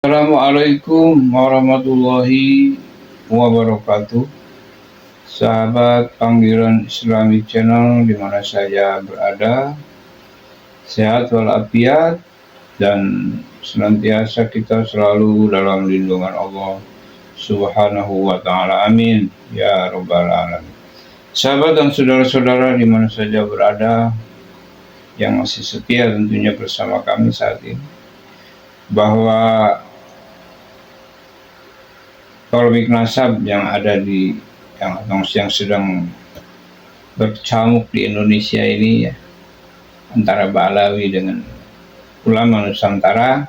Assalamualaikum warahmatullahi wabarakatuh. Sahabat panggilan Islamic Channel di mana saja berada, sehat walafiat dan senantiasa kita selalu dalam lindungan Allah Subhanahu wa taala. Amin ya rabbal alamin. Sahabat dan saudara-saudara di mana saja berada yang masih setia tentunya bersama kami saat ini, bahwa polemik nasab yang ada di yang sedang bercamuk di Indonesia ini ya, antara Ba'alawi dengan ulama Nusantara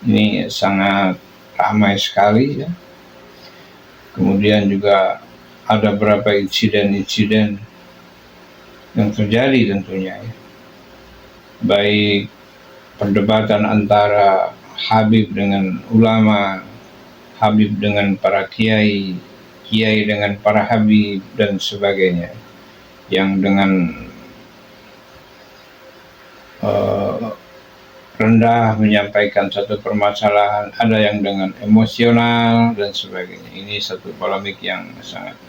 ini sangat ramai sekali ya. Kemudian juga ada beberapa insiden-insiden yang terjadi tentunya ya, baik perdebatan antara Habib dengan ulama, Habib dengan para kiai, kiai dengan para habib dan sebagainya, yang dengan rendah menyampaikan satu permasalahan, ada yang dengan emosional dan sebagainya. Ini satu polemik yang sangat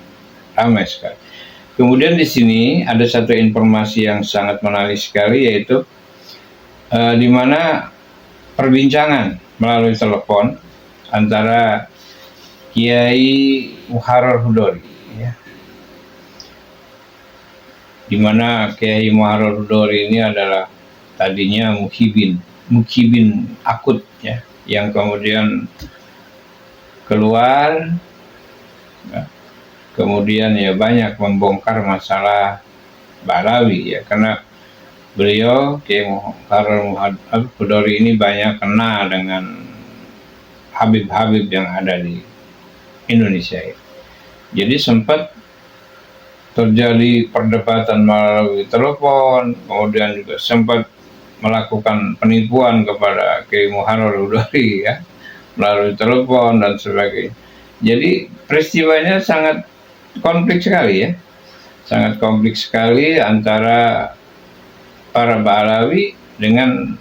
ramai sekali. Kemudian di sini ada satu informasi yang sangat menarik sekali, yaitu di mana perbincangan melalui telepon antara Kiai Muharrar Hudori ya, di mana Kiai Muharrar Hudori ini adalah tadinya mukibin akut ya, yang kemudian keluar ya, kemudian ya banyak membongkar masalah Ba'alawi ya, karena beliau Kiai Muharrar Hudori ini banyak kenal dengan Habib-Habib yang ada di Indonesia ya. Jadi sempat terjadi perdebatan melalui telepon, kemudian juga sempat melakukan penipuan kepada Kiai Muharrar Hudori ya, melalui telepon dan sebagainya. Jadi peristiwanya sangat kompleks sekali ya, sangat kompleks sekali antara para Ba'alawi dengan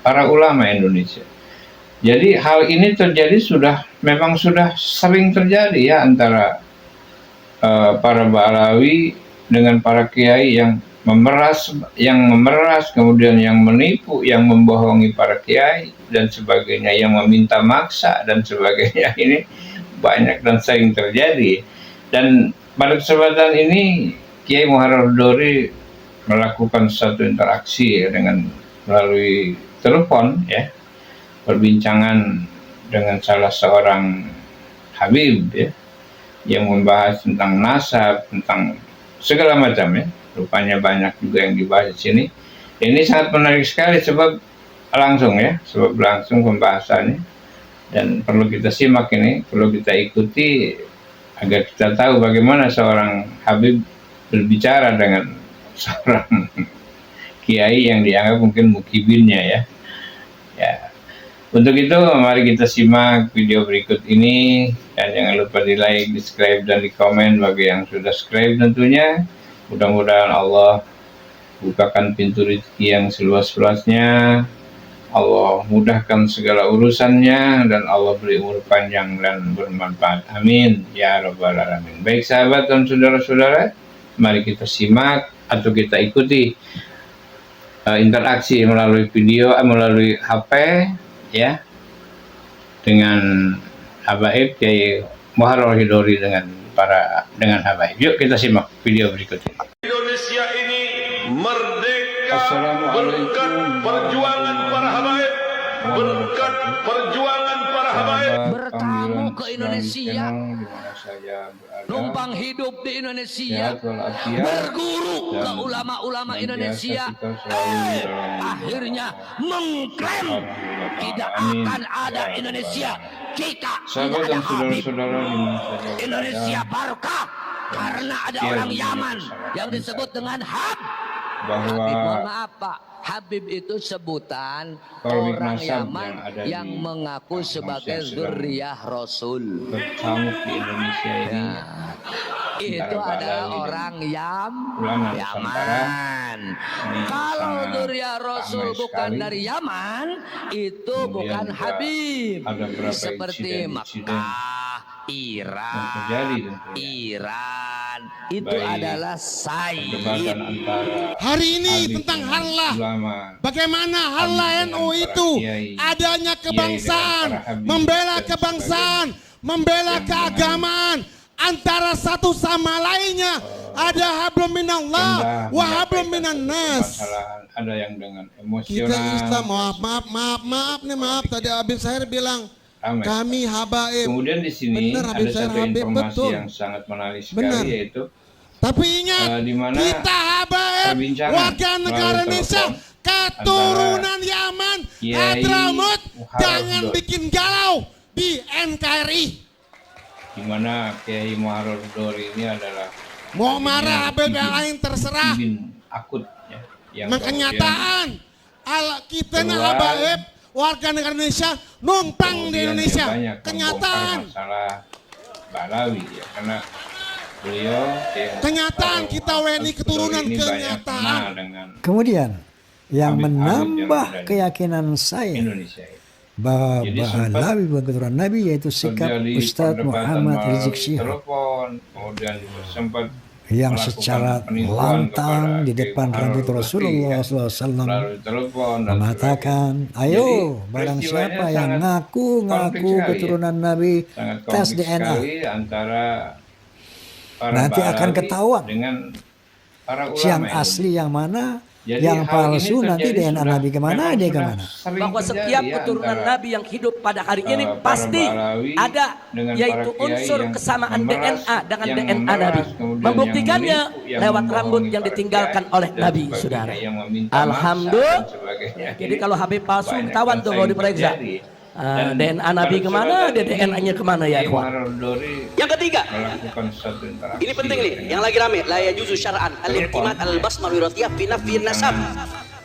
para ulama Indonesia. Jadi hal ini terjadi memang sudah sering terjadi ya, antara para Ba'alawi dengan para kiai yang memeras, kemudian yang menipu, yang membohongi para kiai dan sebagainya, yang meminta maksa dan sebagainya. Ini banyak dan sering terjadi. Dan pada kesempatan ini Kiai Muharrar Hudori melakukan satu interaksi ya, dengan melalui telepon ya, perbincangan dengan salah seorang Habib ya, yang membahas tentang nasab, tentang segala macam ya. Rupanya banyak juga yang dibahas di sini. Ini sangat menarik sekali sebab langsung pembahasannya, dan perlu kita simak ini, perlu kita ikuti agar kita tahu bagaimana seorang Habib berbicara dengan seorang kiai yang dianggap mungkin mukibinnya ya. Untuk itu mari kita simak video berikut ini, dan jangan lupa di like, di subscribe, dan di komen bagi yang sudah subscribe tentunya. Mudah-mudahan Allah bukakan pintu rezeki yang seluas-luasnya, Allah mudahkan segala urusannya, dan Allah beri umur panjang dan bermanfaat. Amin ya rabbal alamin. Baik sahabat dan saudara-saudara, mari kita simak atau kita ikuti interaksi melalui video, melalui HP ya, dengan habaib Kiai Muharrar Hudori dengan habaib. Yuk kita simak video berikut ini. Indonesia ini merdeka berkat perjuangan para habaib, berkat perjuangan para habaib. Bertamu ke Indonesia, numpang hidup di Indonesia, berguru ke ulama-ulama Indonesia, akhirnya mengklaim tidak akan ada Indonesia jika tidak ada Habib. Indonesia barokah karena ada orang Yaman yang disebut dengan Habib. Mohon maaf Pak, Habib itu sebutan orang Yaman yang mengaku sebagai zuriyah Rasul. Bercamuk di Indonesia ini itu adalah orang ulama Nusantara. Yaman. Kalau Dzurriyyah Rasul bukan dari Yaman, itu bukan Habib. Ada berapa Seperti insiden Mekah, yang terjadi tentunya. Iran, itu Baik adalah Sayyid. perdebatan antara Hari ini Habib tentang dengan harlah. ulama. Bagaimana harlah Habib NU dengan itu para kiai, adanya kebangsaan, dengan para habib membela dan kebangsaan, membela yang keagamaan antara satu sama lainnya. Ada hablum minallah Hendak wa hablum menyampaikan minan satu nas. permasalahan, ada yang dengan Kita emosional. Islam, maaf. Tadi Habib Syahir bilang Ramai. kami habaib. Kemudian di sini Benar, ada Habib Syahir satu Habib, informasi betul. yang sangat menarik sekali, Benar. yaitu Tapi ingat, di mana kita habaib perbincangan warga negara melalui Indonesia, telepon keturunan Yaman, Kiai Hadramut, Muharram jangan Hudud, bikin galau di NKRI. di mana Kiai Muharram Hudud ini adalah Mau marah Habib yang lain terserah. izin akut ya, yang Kenyataan kita keluar, habaib warga negara Indonesia numpang di kemudian Indonesia. dia banyak Kenyataan. membongkar masalah Balawi ya, karena beliau Kenyataan kita WNI keturunan ini banyak kenyataan. kenal dengan Kemudian yang Habib-habib yang menambah ada di keyakinan saya Indonesia ini. bahwa Jadi sempat Balawi bukan keturunan Nabi, yaitu sikap terjadi Ustadz perdebatan Muhammad melalui Rizik Syihab telepon, kemudian juga sempat yang melakukan secara penipuan lantang kepada di Kiai depan Muharram rambut Hudud Rasulullah ya, SAW melalui telepon dan mengatakan, sebagainya. ayo Jadi, barang peristiwanya siapa yang sangat ngaku konflik sekali keturunan Nabi, sangat tes kompleks DNA. sekali antara para Nanti akan Balawi ketahuan dengan para ulama yang ini. asli yang mana, Jadi yang hal ini palsu nanti terjadi DNA sudah- Nabi kemana, memang dia sudah kemana. sering Bahwa terjadi setiap ya keturunan antara, Nabi yang hidup pada hari ini para pasti Balawi ada, dengan yaitu para kiai unsur yang kesamaan memeras, DNA dengan yang DNA memeras, Nabi. kemudian Membuktikannya yang menipu, yang lewat membohongi rambut yang para ditinggalkan kiai oleh dan Nabi, sebagainya, saudara. yang meminta maaf Alhamdulillah. dan sebagainya. Jadi kalau Habib palsu banyak ketahuan tuh bangsa kalau yang diperiksa. terjadi. Dan DNA Nabi pada kemana, kesempatan ini, DNA-nya kemana ya, Kiai ikhwan? Muharram Hudud Yang ketiga, melakukan satu interaksi ini penting nih, dengan yang lagi rame, la yajuzu syar'an al-i'timad al-basmah wirasiyah fi nafyi nasab.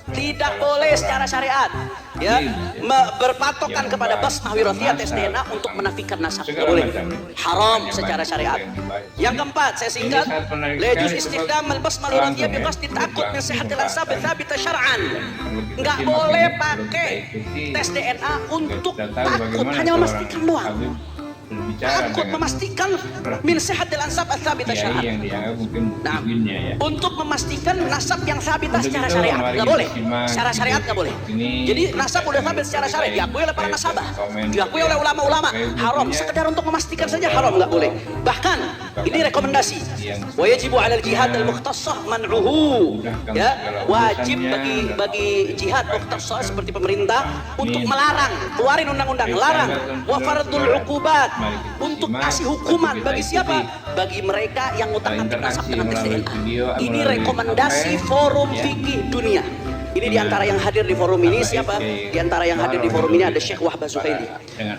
Tidak boleh secara syariat ya berpatokan kepada basmah wirasiyah tes DNA untuk menafikan nasab. Tidak boleh. Haram secara syariat. Yang keempat, saya singkat, la yajuzu istikdam al-basmah wirasiyah bi qasdi takut min sihhatil ansab thabita syar'an. Enggak boleh pakai tes DNA untuk takut, hanya memastikan doang. Takut memastikan min sehatil ansab ats-tsabita syar'an. yang dianggap mungkin Nah, bibinnya ya. untuk memastikan nasab yang sabitah Untuk secara itu, syariat mari nggak kita boleh, simak secara syariat nggak boleh. ini. Jadi nasab udah sabit secara syariat, diakui oleh para nasabah, diakui oleh ulama-ulama. Haram, sekedar untuk memastikan saja haram, nggak boleh. Bahkan ini rekomendasi. Wajibu 'alal jihad al-mukhtassah man'uhu. Ya, wajib bagi jihad mukhtassah seperti pemerintah untuk melarang, keluarin undang-undang, larang. Wa fardul 'uqubat, untuk kasih hukuman bagi siapa? Bagi mereka yang ngutak-ngatik nasab dengan tes DNA. Ini rekomendasi forum fikih dunia. Ini diantara yang hadir di forum ini siapa? Diantara yang hadir di forum ini ada Syekh Wahbah Zuhaili,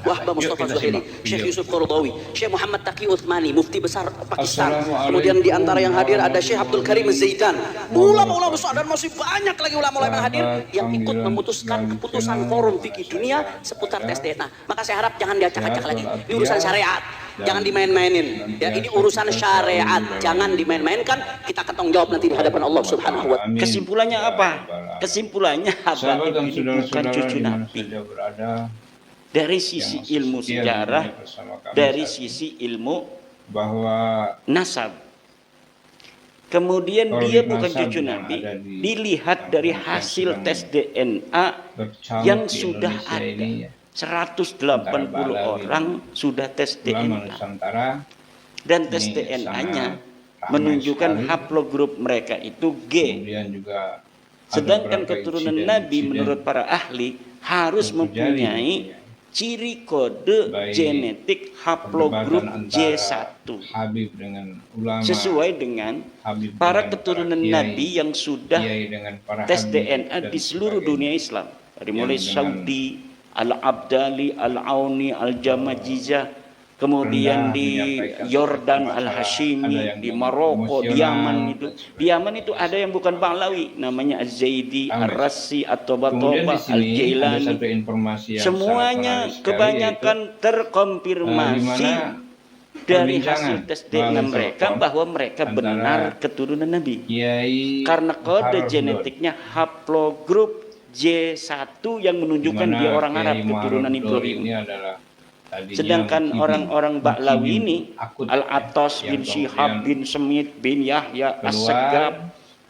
Wahbah Mustafa Zuhaili, Syekh Yusuf Qaradawi, Syekh Muhammad Taqi Uthmani, Mufti besar Pakistan. Kemudian diantara yang hadir ada Syekh Abdul Karim Zaidan. Ulama-ulama besar dan masih banyak lagi ulama-ulama yang hadir yang ikut memutuskan keputusan forum fikih dunia seputar tes DNA. Maka saya harap jangan diacak-acak lagi. Ini urusan syariat. Jangan dimain-mainin. Ya, ini urusan syariat. Jangan dimain-mainkan. Kita akan tanggung jawab nanti di hadapan Allah Subhanahu wa taala. Kesimpulannya apa? Kesimpulannya Sahabat dan Habib ini bukan saudara-saudara cucu di mana Nabi. saja berada, Dari sisi yang ilmu setia sejarah, bersama kami dari saat ini, sisi ilmu bahwa nasab. Kemudian Kalau dia di bukan nasab cucu yang Nabi, ada di dilihat dari kampung hasil yang tes DNA bercampur yang di sudah Indonesia ada. ini ya. 180 Balawi. orang sudah tes Ulama DNA. Nusantara Dan tes ini DNA-nya sangat ramai menunjukkan sekali. haplogrup mereka itu G. Kemudian juga ada Sedangkan beberapa keturunan insiden- Nabi insiden menurut para ahli harus yang terjadi, mempunyai ya. ciri kode Baik genetik haplogrup perdebatan antara J1 Habib dengan ulama, sesuai dengan Habib para dengan keturunan para kiai, Nabi yang sudah kiai dengan para tes Habib DNA dan di seluruh sebagainya. dunia Islam dari mulai Yang dengan Saudi, Al-Abdali, Al-Auni, Al-Jamajizah, kemudian rendah di menyampaikan Yordan masalah, ada Al-Hashimi, yang di dengan Maroko, di emosional, Yaman itu. dan sebagainya. Di Yaman itu ada yang bukan Balawi, namanya Az-Zaidi, Ramai. Ar-Rassi, Kemudian At-Tabatoba, di sini ada Al-Jailani. satu informasi yang Semuanya sangat menarik sekali, kebanyakan yaitu, terkonfirmasi di mana dari perbincangan hasil tes DNA melalui mereka telepon bahwa mereka antara benar keturunan Nabi. Kiai Karena kode Muharrar genetiknya haplogrup J1 yang menunjukkan Dimana dia orang Kiai Arab keturunan Muharrar Ibrahim. ini adalah tadinya Sedangkan Mukibin. orang-orang Ba'lawi Mukibin ini akut, Al-Atas yang bin Syihab kemudian bin Semit bin Yahya keluar, As-Segab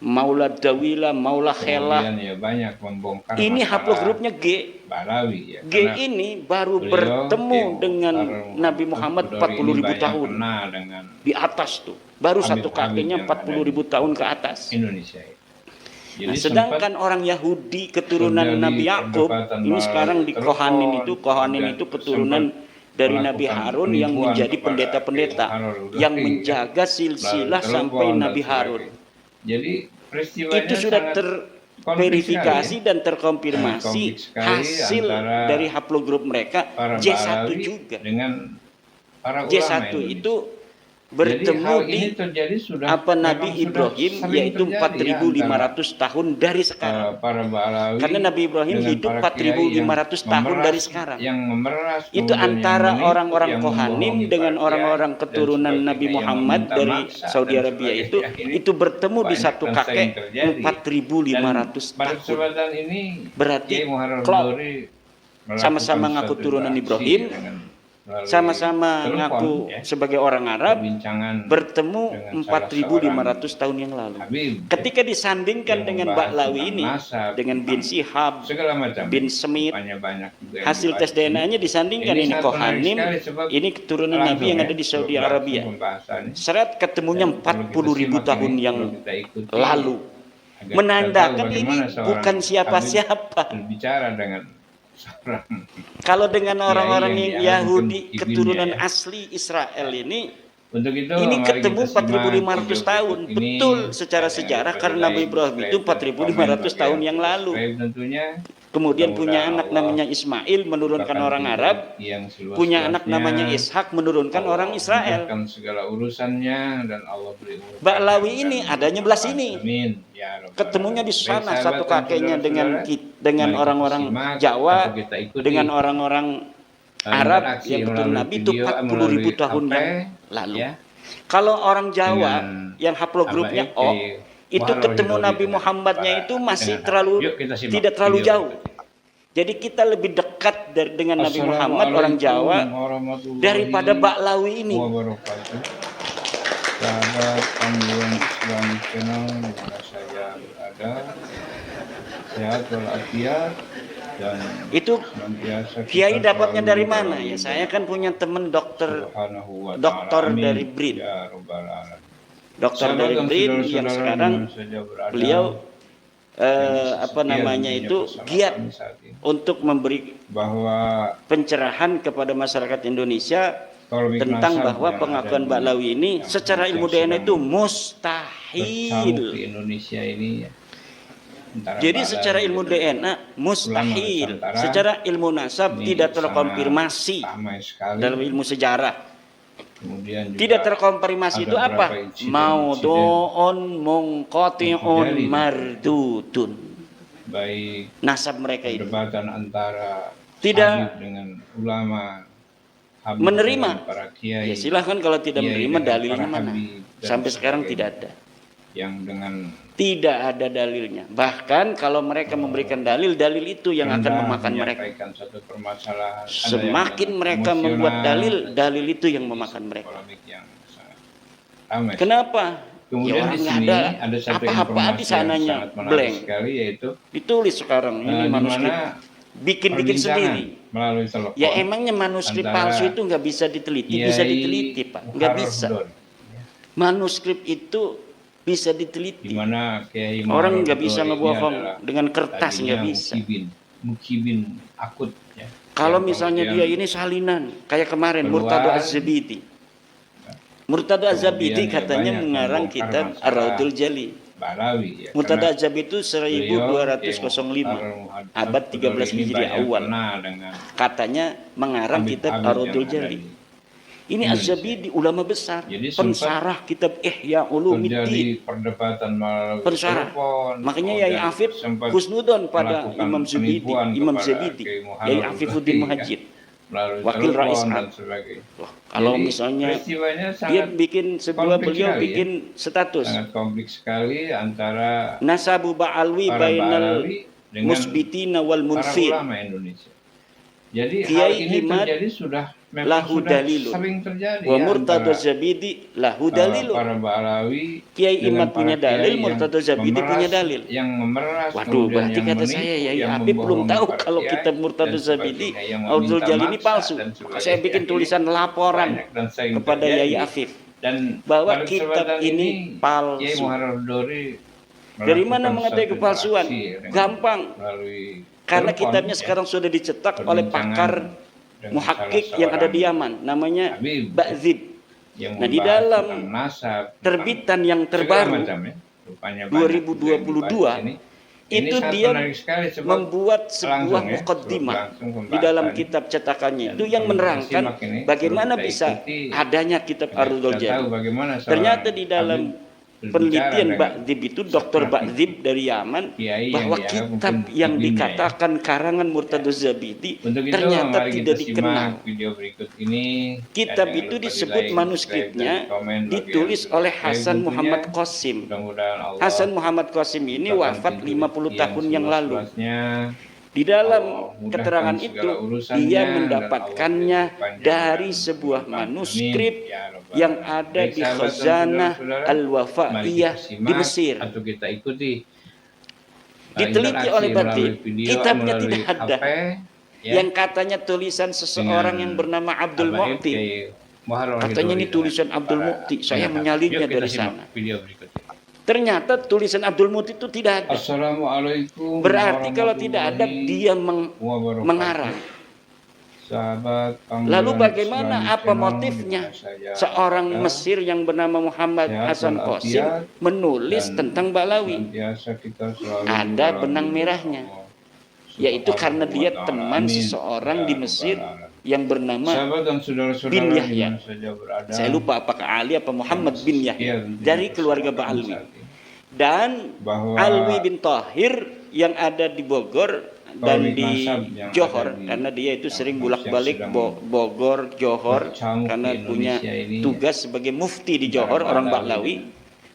Maula Dawila Maula Khelah. kemudian ya banyak membongkar Ini masalah haplogrupnya G. Balawi ya. G Karena ini baru beliau, bertemu Kiai dengan Muharrar Nabi Muhammad Al-Qudari 40.000 ini banyak tahun. kenal dengan Di atas tuh. Baru satu Habib-habib kakeknya yang ada 40.000 tahun ke atas. Indonesia ya. Nah, Jadi sedangkan orang Yahudi keturunan terjadi Nabi Yakub perdebatan ini melalui sekarang di telepon, Kohanin itu kemudian keturunan dari Nabi melakukan Harun yang penipuan menjadi kepada pendeta-pendeta Kiai Muharrar yang Al-Qudari, menjaga melalui silsilah telepon sampai dan Nabi Harun. sebagainya. Jadi peristiwanya Itu sudah sangat terverifikasi konflik dan terkonfirmasi Konflik sekali hasil antara dari haplogrup mereka para J1 Ba'alawi juga. dengan para ulama J1 Indonesia. itu Jadi bertemu hal di ini terjadi sudah apa Nabi memang sudah Ibrahim sering yaitu terjadi ya, 4.500 tahun dari sekarang. para Ba'alawi Karena Nabi Ibrahim dengan hidup para kiai 4.500 tahun memeras- dari sekarang. Yang memeras, Itu kemudian antara yang menipu, orang-orang yang Kohanim membohongi dengan para orang-orang kiai, dan keturunan sebagainya, Nabi yang Muhammad meminta dari maksa, Saudi dan Arabia sebagainya. Ini itu bertemu di banyak satu dan kakek sering terjadi. 4.500 Dan pada tahun. kesempatan ini Berarti Kiai Muharrar klop. Al-Qudari melakukan Sama-sama ngaku suatu turunan interaksi Ibrahim, dengan melalui sama-sama telepon, ngaku ya, sebagai orang Arab, perbincangan bertemu dengan salah 4.500 tahun yang lalu. Habib, Ketika disandingkan yang dengan membahas Ba'lawi tentang ini, nasab, dengan bin Syihab, segala macam bin Semit, banyak juga yang hasil tes dibahas. DNA-nya disandingkan ini sangat menarik Kohanim, sekali sebab ini keturunan langsung Nabi yang ya, ada di Saudi langsung Arabia. pembahasannya. Seret ketemunya Dan kalau kita 40.000 simak tahun ini, yang kalau kita ikuti, lalu. agar Menandakan kita tahu ini bagaimana seorang bukan siapa-siapa. Habib berbicara dengan seorang Kalau dengan orang-orang yang yang dianggap Yahudi ibinnya, keturunan ya. asli Israel ini itu ini mari ketemu kita simak 4.500 video tahun. berikut ini. Betul secara Dan sejarah yang karena Nabi lain, Ibrahim itu subscribe dan 4.500 komen tahun bagi yang lalu. subscribe tentunya. Kemudian punya Mudah-mudahan anak Allah namanya Ismail menurunkan bukakan orang pintu Arab, yang seluas-luasnya. punya anak namanya Ishak menurunkan Allah orang Israel. mudahkan segala urusannya dan Allah beri umur Ba'lawi panjang ini dan adanya belah sini. Amin. Ya Rabbal Ketemunya di Alamin. sana Baik, satu sahabat dan kakeknya dengan saudara-saudara, dengan mari kita orang-orang simak Jawa, atau kita ikuti dengan orang-orang Arab interaksi yang keturunan melalui Nabi itu video, 40.000 melalui tahun HP, yang lalu. ya, Kalau orang Jawa dengan yang haplogrupnya Habaib O, Kiai itu Muharrar ketemu Al-Qudari Nabi dengan Muhammadnya para- itu masih dengan terlalu Yuk kita simak tidak terlalu video jauh. berikut. Jadi kita lebih dekat dengan Nabi Muhammad orang Assalamualaikum Jawa warahmatullahi daripada Ba'lawi ini. wabarakatuh. Sahabat Panduan Islam Channel di mana saya berada, sehat walafiat dan Itu senantiasa kita Kiai dapatnya selalu dari mana dalam ya? Saya kan punya teman dokter Subhanahu wa ta'ala. dokter Amin. dari BRIN. Ya Rabbal Alamin. dokter Sahabat dari dan BRIN saudara-saudara yang sekarang di mana saja berada, beliau yang apa setia namanya tentunya itu bersama giat kami saat ini. untuk memberi Bahwa pencerahan kepada masyarakat Indonesia polemik tentang nasab bahwa yang pengakuan ada di- Ba'lawi ini yang secara ilmu sedang DNA itu bercamuk mustahil. di Indonesia ini ya. Antara Jadi Ba'lawi secara ilmu dan DNA mustahil. Nusantara Secara ilmu nasab ini tidak sangat terkonfirmasi ramai sekali. dalam ilmu sejarah. Kemudian juga Tidak terkonfirmasi ada itu apa? beberapa insiden-insiden Maudu'un yang munqati'un terjadi. mardudun. baik Nasab mereka itu perdebatan antara Tidak Habib dengan ulama, Habib menerima. dengan para kiai, Ya silahkan kalau tidak kiai menerima dengan dalilnya para mana? habib, dan Sampai sekarang sebagainya. tidak ada. yang dengan Tidak ada dalilnya. Bahkan kalau mereka memberikan dalil, dalil itu yang akan rendah memakan mereka. menyampaikan satu permasalahan. Ada yang Semakin dengan mereka emosional, membuat dalil, dalil itu yang memakan mereka. polemik yang sangat ramai. Kenapa? Kemudian Ya di orang sini nggak ada satu apa-apa informasi di yang sananya sangat menarik blank. sekali, yaitu Ditulis sekarang ini di manuskrip. mana Bikin-bikin perbincangan sendiri. melalui telepon. Ya emangnya manuskrip antara palsu itu nggak bisa diteliti? Kiai Bisa diteliti Pak, nggak Muharrar bisa. Al-Qudari, Manuskrip itu bisa di diteliti. mana Kiai Orang Muharrar nggak bisa Al-Qudari ini ngebohong adalah dengan kertas, tadinya nggak bisa. mukibin akut ya. Kalau Yang misalnya dia kemudian ini salinan, kayak kemarin keluar, Murtado Az-Zabidi. Murtado Az-Zabidi kemudian ya katanya banyak mengarang membongkar kitab masalah Ar-Raudul Jali. Balawi ya. Murtado karena Az-Zabidi itu beliau, 1205, Kiai abad Muharrar 13 ini Hijriah banyak awal. kenal dengan Katanya mengarang kitab Habib-habib Ar-Raudul yang ada Jali. di Ini Indonesia. Az-Zabidi ulama besar, Jadi sempat pensarah kitab Ihya terjadi Ulumuddin. perdebatan melalui Pensarah. telepon. Makanya kemudian Yai Afif sempat Husnudon pada melakukan Imam Zabidi, penipuan Imam kepada Zabidi, Kiai Muharrar Yai Al-Qudari, Afifuddin kan. Muhajir. melalui Wakil telepon Rais dan A. sebagainya. Wah, kalau Jadi, misalnya peristiwanya dia sangat bikin sebuah kompleks beliau sekali, bikin status sangat kompleks sekali antara nasabu ba'alwi para bainal Ba'alawi dengan musbitina wal para munfir. ulama Indonesia. Jadi hal Kiai ini Imad terjadi memang lahu sudah dalilun sering terjadi wa ya, Murtado antara Zabidi lahu dalilun. para Ba'alawi Kiai dengan Imad punya para kiai dalil, yang Murtado Zabidi memeras, punya dalil. yang memeras, Waduh, kemudian berarti yang kata menipu, saya Yai yang Habib belum membohongi tahu para kalau kiai, kitab Murtado dan Zabidi sebagainya, yang Abdul meminta Jalil ini maksa palsu. dan Maka saya sebagainya. bikin tulisan laporan Banyak dan sering kepada terjadi. Yai Afif Dan bahwa pada kitab kesempatan ini Kiai palsu. Muharrar Dori Dari mana melakukan mengetahui satu kepalsuan? interaksi dengan- Gampang. melalui Karena telepon, kitabnya ya, sekarang sudah dicetak oleh perbincangan pakar dengan muhakkik salah yang ada seorang di Yaman, namanya Habib, Ba'zib. yang Nah, di membahas dalam tentang nasab, terbitan yang segala terbaru macam, ya. Rupanya banyak 2022 yang dibahas itu sangat dia menarik sekali, sebab membuat sebuah langsung, ya, muqaddimah langsung di pembahasan. dalam kitab cetakannya Dan itu yang perlu menerangkan disimak ini, bagaimana perlu kita bisa ikuti, adanya kitab agar Ardul kita tahu Jalil. bagaimana seorang Ternyata di dalam Habib berbicara penelitian dengan Ba'zib itu Dr. seperti Ba'zib dari Yaman kiai yang bahwa dianggap kitab mungkin yang ibunya, ya. dikatakan karangan Murtado Zabidi Untuk itu, ternyata mari tidak kita dikenal. simak video berikut ini. Kitab Dan jangan itu lupa disebut di like, manuskripnya subscribe, dan komen bagi ditulis yang sudah oleh subscribe Hasan tentunya. Muhammad Qasim. Mudah-mudahan Allah Hasan Muhammad Qasim ini bukakan wafat pintu 50 rezeki tahun yang lalu. seluas-luasnya. Di dalam Allah mudahkan keterangan segala itu urusannya, dia dan mendapatkannya Allah beri dari kepanjangan sebuah umur. manuskrip Amin. Ya Rabbal yang Alamin. ada Baik, di sahabat dan Khazanah saudara-saudara, mari Al-Wafaiyah kita di simak Mesir. atau kita ikuti Diteliti interaksi oleh Ba'zib, melalui video, kitabnya melalui tidak ada. HP, ya, Yang katanya tulisan seseorang dengan yang bernama Abdul Habaib Mu'ti. Kiai Muharrar Katanya ini Hidayat tulisan dengan Abdul para Mu'ti. Saya penyahat. menyalinya Yuk kita dari simak sana. video berikutnya. Ternyata tulisan Abdul Mu'ti itu tidak ada. Assalamualaikum Berarti kalau tidak ada dia wabarakatuh. mengarang. Sahabat Lalu panggilan bagaimana Islamic apa Channel motifnya di mana saja seorang Anda Mesir yang bernama Muhammad sehat Hasan Qasim walafiat, menulis dan tentang Ba'lawi? senantiasa kita selalu Ada berdoa benang kepada merahnya. Allah Yaitu Subhanahu karena wa dia ta'ala. teman Amin. seseorang Ya di Rabbal Mesir Alamin. yang bernama Sahabat dan saudara-saudara bin di Yahya. mana saja berada, Saya lupa apakah Ali apa Muhammad bin ya, Yahya tentunya dari keluarga persilakan Ba'alwi. saat ini. Dan Bahwa Alwi bin Tahir yang ada di Bogor dan Tauhid di Nasab yang Johor ada di karena dia itu sering kampus yang bolak-balik sedang Bogor, Johor bercamuk karena di punya Indonesia ini, tugas sebagai mufti di antara Johor orang Ba'lawi Ba'lawi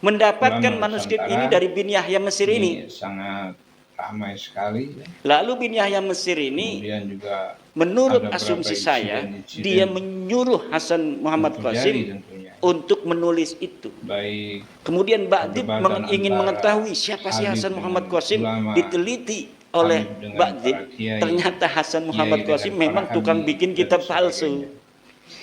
mendapatkan ulama manuskrip Nusantara. ini dari bin Yahya Mesir ini. sangat ramai sekali, ya. Lalu bin Yahya Mesir ini Kemudian juga menurut ada asumsi beberapa saya insiden-insiden dia menyuruh Hasan Muhammad terjadi Qasim tentunya. untuk menulis itu. Baik Kemudian Ba'zib perdebatan ingin antara mengetahui siapa sih Habib Hasan dengan Muhammad Qasim, ulama, diteliti oleh Habib dengan Ba'zib. para kiai, Ternyata Hasan Muhammad kiai Qasim dengan memang para tukang habib, bikin dan kitab sebagainya. palsu.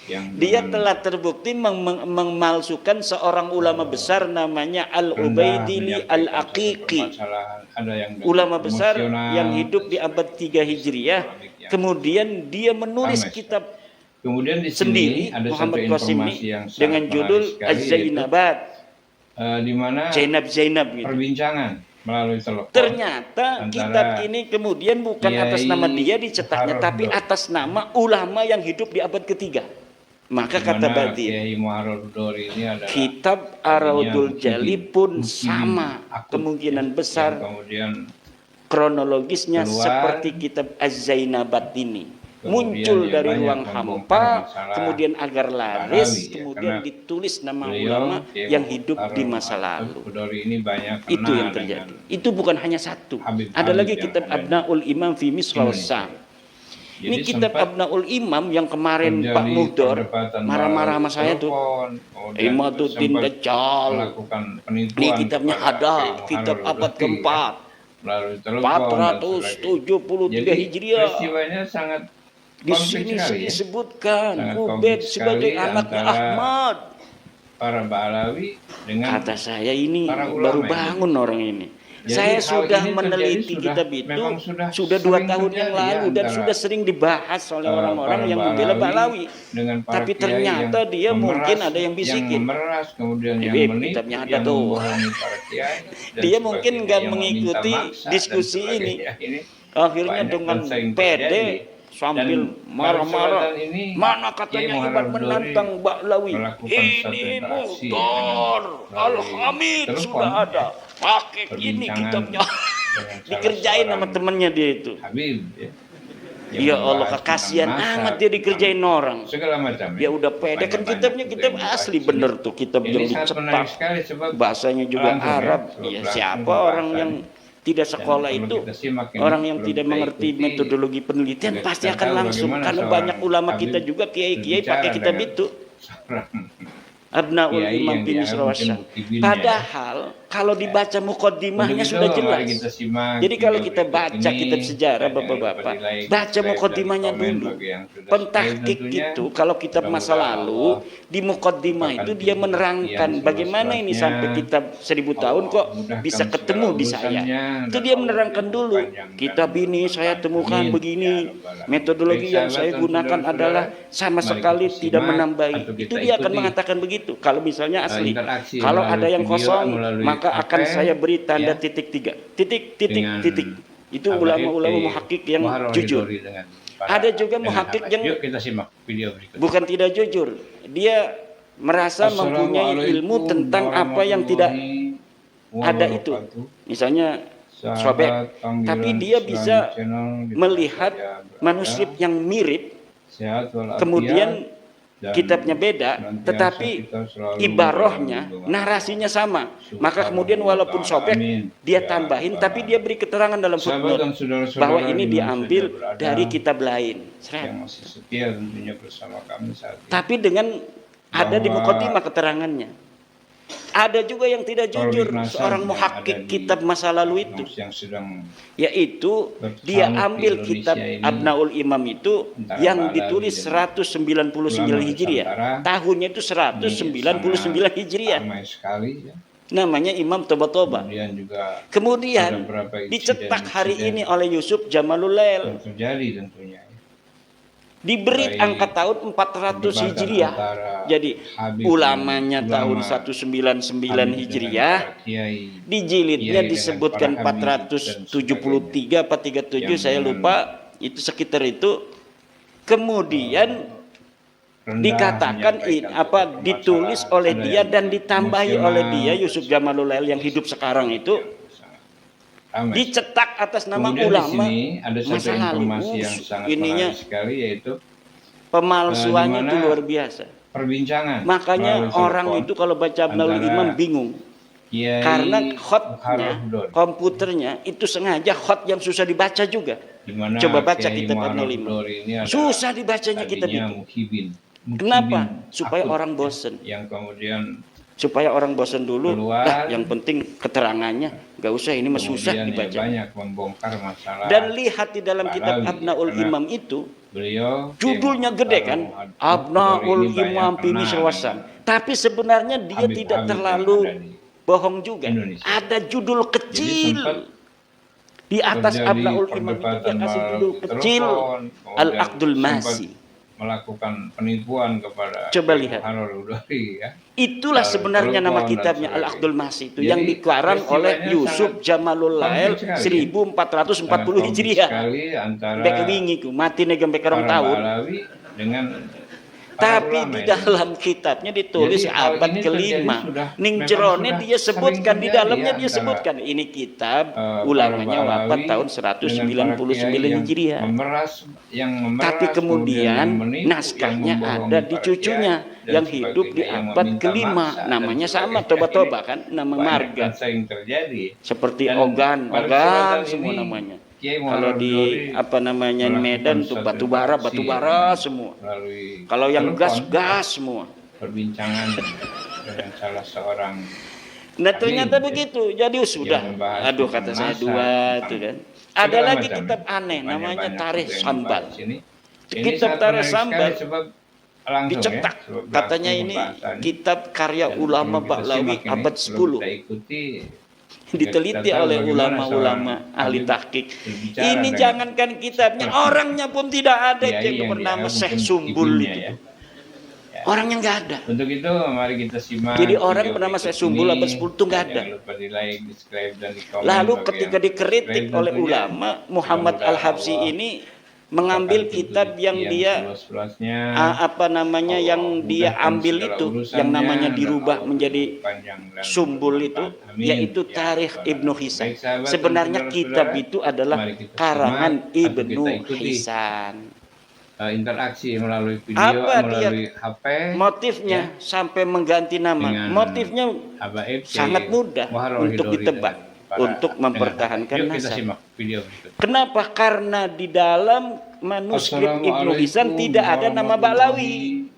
Yang Dia dengan telah terbukti memalsukan seorang ulama besar namanya Al-Ubaidili rendah menyampaikan Al-Aqiqi. satu permasalahan. Ada yang dengan Ulama besar emosional, yang hidup di abad 3 Hijriah. Kemudian dia menulis Ames. kitab Kemudian di sini sendiri ada Muhammad satu Qasim informasi ini yang sangat dengan judul menarik sekali, Az-Zainabat. yaitu, di mana Zainab gitu. perbincangan melalui telepon Ternyata antara kitab ini kemudian bukan Kiai atas nama dia dicetaknya, Muharrar tapi Dori. atas nama ulama yang hidup di abad ketiga. Maka di kata mana Ba'zib, Kiai Muharrar Dori ini adalah kitab Ar-Raudul Muhyiddin- Jali pun Muhyiddin sama Akut, kemungkinan yang besar kemudian kronologisnya keluar, seperti kitab Az-Zainabat ini. kemudian Muncul dia dari banyak ruang membongkar hampa, masalah kemudian agar laris, Ba'lawi, ya, kemudian karena ditulis nama beliau, ulama Kiai yang hidup Muharrar di masa lalu. Dori ini banyak Itu kena yang terjadi. dengan Itu bukan hanya satu. Habib Ada Habib lagi yang kitab ada di Abnaul Imam fi Misra Indonesia. Sam. Ini Jadi kitab sempat Abnaul Imam yang kemarin terjadi Pak Muhdor perdebatan marah-marah sama melalui saya tuh. telepon, kemudian Imaduddin sempat Dajjal. melakukan penipuan Ini kitabnya kepada ada, Kiai kitab Muharrar abad Dori, keempat. ya, melalui telepon dan sebagainya. 473 Jadi Hijriah. peristiwanya sangat Di kompleks sini sekali, ya. disebutkan Sangat Ubaid kompleks sebagai sekali anaknya antara Ahmad. para Ba'lawi dengan Kata saya ini para ulama baru ini. bangun orang ini. Jadi Saya hal sudah ini meneliti terjadi kitab memang itu sudah sudah 2 sering tahun yang terjadi ya lalu dan antara, sudah sering dibahas oleh orang-orang para yang membela Ba'lawi Ba'lawi. dengan para Tapi kiai ternyata yang dia mungkin memeras, ada yang bisikin. yang memeras, kemudian yang Bib, menipu, kitabnya ada yang tuh. membohongi para kiai, dan Dia mungkin sebagainya, nggak yang meminta mengikuti maksa, dan diskusi ini. sebagainya. Akhirnya Banyak dengan dan sering pede terjadi. sambil Dan marah-marah. pada kesempatan ini, Mana Kiai katanya Muharrar Iman Dori menantang Ba'lawi. melakukan satu Ini interaksi Muhdor dengan Al-Hamid telepon, sudah ada. Pakai ini perbincangan kitabnya. dengan salah Dikerjain sama seorang temannya dia itu. Habib, ya. Ya Allah, membahas kasihan tentang nasab, amat dia dikerjain tentang orang. segala macam. Ya udah pede kan, kitabnya kitab asli bener tuh, kitab yang Ini sangat menarik dicetak. sekali sebab Bahasanya juga langsung ya, Arab. sebab Ya langsung siapa orang yang tidak sekolah perlu itu, kita simak ini, orang yang perlu tidak kita mengerti ikuti. metodologi penelitian Kita pasti akan tahu langsung, bagaimana karena seorang banyak ulama kita Habib juga kiai-kiai berbicara pakai kitab dengan itu. seorang Abnaul kiai Imam yang bin dianggap Rawashan. mungkin bukti Padahal kalau dibaca mukaddimahnya Untuk sudah itu, jelas. mari kita simak Jadi kalau video kita berikut baca ini. kitab sejarah Dan jangan Bapak-bapak, lupa di like, baca subscribe, mukaddimahnya dan komen dulu. bagi yang sudah Pentahkik subscribe tentunya. itu kalau kitab masa Mudah-mudahan lalu Allah di mukaddimah akan itu dia menerangkan yang bagaimana ini seluas-luasnya. sampai kitab 1000 tahun kok mudahkan bisa segala ketemu di saya. urusannya, Itu dan dia Allah menerangkan dulu. dipanjangkan Kitab ini saya temukan Amin. begini. Ya Rabbal Alamin. Metodologi Baik, yang sahabat saya dan gunakan saudara-saudara, adalah sama mari sekali kita tidak simak menambahi. atau kita Itu dia akan ikuti. mengatakan begitu. Kalau misalnya asli. Interaksi Kalau melalui ada yang video, kosong, melalui maka akan HP, saya beri tanda ya. titik 3. Titik, titik, Dengan titik. Itu Abah ulama-ulama Hifdi, muhakkik yang Muharram jujur. Hidori dengan para- Ada juga dengan muhakkik Ahmad. yang Yuk kita simak video berikut. bukan tidak jujur. Dia merasa mempunyai ilmu tentang apa yang tidak ada itu. Misalnya sobek. Tapi dia bisa melihat manuskrip yang mirip, kemudian kitabnya beda, tetapi ibarohnya, narasinya sama. Maka kemudian walaupun sobek, dia tambahin, tapi dia beri keterangan dalam footnote bahwa ini diambil dari kitab lain. Seret. yang masih setia tentunya bersama kami saat ini. Tapi dengan ada di Bahwa mukaddimah keterangannya. Ada juga yang tidak jujur, Nasab seorang yang muhakkik ada di kitab masa lalu itu, yang sedang yaitu berkembang dia di ambil Indonesia kitab ini, Abnaul Imam itu antara yang Balawi ditulis dan 199 ulama Hijriah. Nusantara. Tahunnya itu 199 Hijriah. ramai sekali ya. Namanya Imam Toba-Toba. Kemudian juga Kemudian ada beberapa dicetak hari insiden-insiden ini oleh Yusuf Jamalul Lail. yang terjadi tentunya. Diberi Baik angka tahun 400 perdebatan Hijriah. antara Jadi Habib ulamanya dan tahun ulama, 199 Habib Hijriah. dengan para kiai, Di jilidnya kiai dengan disebutkan para habib dan 473 apa 37 Yang saya dengan lupa, itu sekitar itu. Kemudian rendah dikatakan menyampaikan ditulis masalah, oleh ada dia yang dan ditambahi emosional, oleh dia Yusuf Jamalul Lail yang hidup sekarang itu, ramai. dicetak atas nama Kemudian ulama di sini ada satu masa lalu. informasi yang sangat Ininya menarik sekali, yaitu pemalsuannya di itu mana luar biasa. perbincangan Makanya melalui orang telepon itu kalau baca Abnaul antara Imam bingung. Kiai Karena hotnya, Muharram Hidori, komputernya itu sengaja hot yang susah dibaca juga. di mana Coba baca Kiai kitab Muharram Abnaul Imam. Hidori ini adalah Susah dibacanya kitab tadinya itu. muhibin. Kenapa? Muhibin Supaya akut, orang bosen. yang kemudian Supaya orang bosen dulu. Keluar. Lah, yang penting keterangannya. Gak usah, ini mah susah kemudian ya dibaca. banyak membongkar masalah. Dan lihat di dalam kitab Balawi, Abnaul karena Imam itu, beliau judulnya Kiai gede Muharram kan, Hidori Abnaul ini banyak Imam bin kenal Rawashan. dengan Tapi sebenarnya dia Habib-habib tidak yang terlalu ada di bohong juga. Indonesia. Ada judul Jadi kecil. sempat Di atas terjadi Abnaul Imam itu dia perdebatan kasih melalui judul kecil, telepon, kemudian Al-Aqdul sempat Masi. melakukan penipuan kepada Coba lihat. Muharram Hidori ya. Itulah Lalu sebenarnya nama telepon dan kitabnya sebagainya. Al-Aqdul Masi itu Jadi, yang dikarang oleh peristiwanya Yusuf sangat Jamalul Lail kompleks sekali. 1440 Sangat Hijriah. sekali antara Bek wingi ku mati nih gembe karong para tahun. Balawi dengan para Tapi ulama di ini. dalam kitabnya ditulis Jadi, hal abad ini kelima. terjadi sudah- Ning memang jerone sudah dia sebutkan sering di terjadi dalamnya ya dia antara, sebutkan ini kitab para ulamanya Balawi wafat tahun dengan 199 para kiai yang Hijriah. memeras, Tapi kemudian yang menipu, naskahnya yang membohongi ada di para cucunya kiai, dan yang hidup di sebagainya, yang abad meminta kelima. maksa, dan Namanya sama sebagainya. Toba-Toba kan, nama Banyak marga. dan sering terjadi. Seperti Dan Ogan pada Ogan kesempatan semua ini, namanya. Kiai Kalau Muharram di Hidori apa namanya melakukan Medan tuh satu batubara interaksi semua. melalui Kalau yang telepon, gas semua. perbincangan dengan salah seorang Nah ternyata Habib, begitu. Jadi sudah. yang membahas Aduh kata tentang saya nasab, dua tentang tuh kan. Ada segala lagi macam. kitab aneh namanya Banyak-banyak Tarikh yang Sambal. membahas ini. Ini Kitab sangat Tarikh menarik Sambal sekali sebab langsung dicetak. ya, sebab Katanya langsung ini pembahasannya. kitab karya Dan ulama perlu kita Ba'lawi simak ini, abad perlu 10. kita ikuti. Diteliti Kita tahu oleh bagaimana ulama-ulama seorang ahli Habib tahqiq. berbicara Ini dengan jangankan kitabnya, orangnya pun tidak ada kiai yang bernama dianggap Syekh mungkin Sumbul ibunya, itu. ya. Orangnya nggak ada. Untuk itu mari kita simak. Jadi orang video bernama berikut Syekh Sumbul ini. abad 10 itu nggak ada. Jangan lupa di like, di subscribe dan di komen. Lalu bagi ketika yang dikritik subscribe oleh tentunya. ulama Muhammad Mudah-mudahan Al-Habsyi Allah ini mengambil kitab yang dia yang dia ambil itu, yang namanya dirubah menjadi sumbul itu, yaitu Tarikh Ibnu Hisan. Sebenarnya kitab itu adalah karangan Ibnu Hisan. Interaksi melalui video, melalui HP. Motifnya sampai mengganti nama. Motifnya sangat mudah untuk ditebak. Untuk mempertahankan nasab. Kenapa? Karena di dalam manuskrip Ibnu Hisan tidak ada nama Ba'lawi.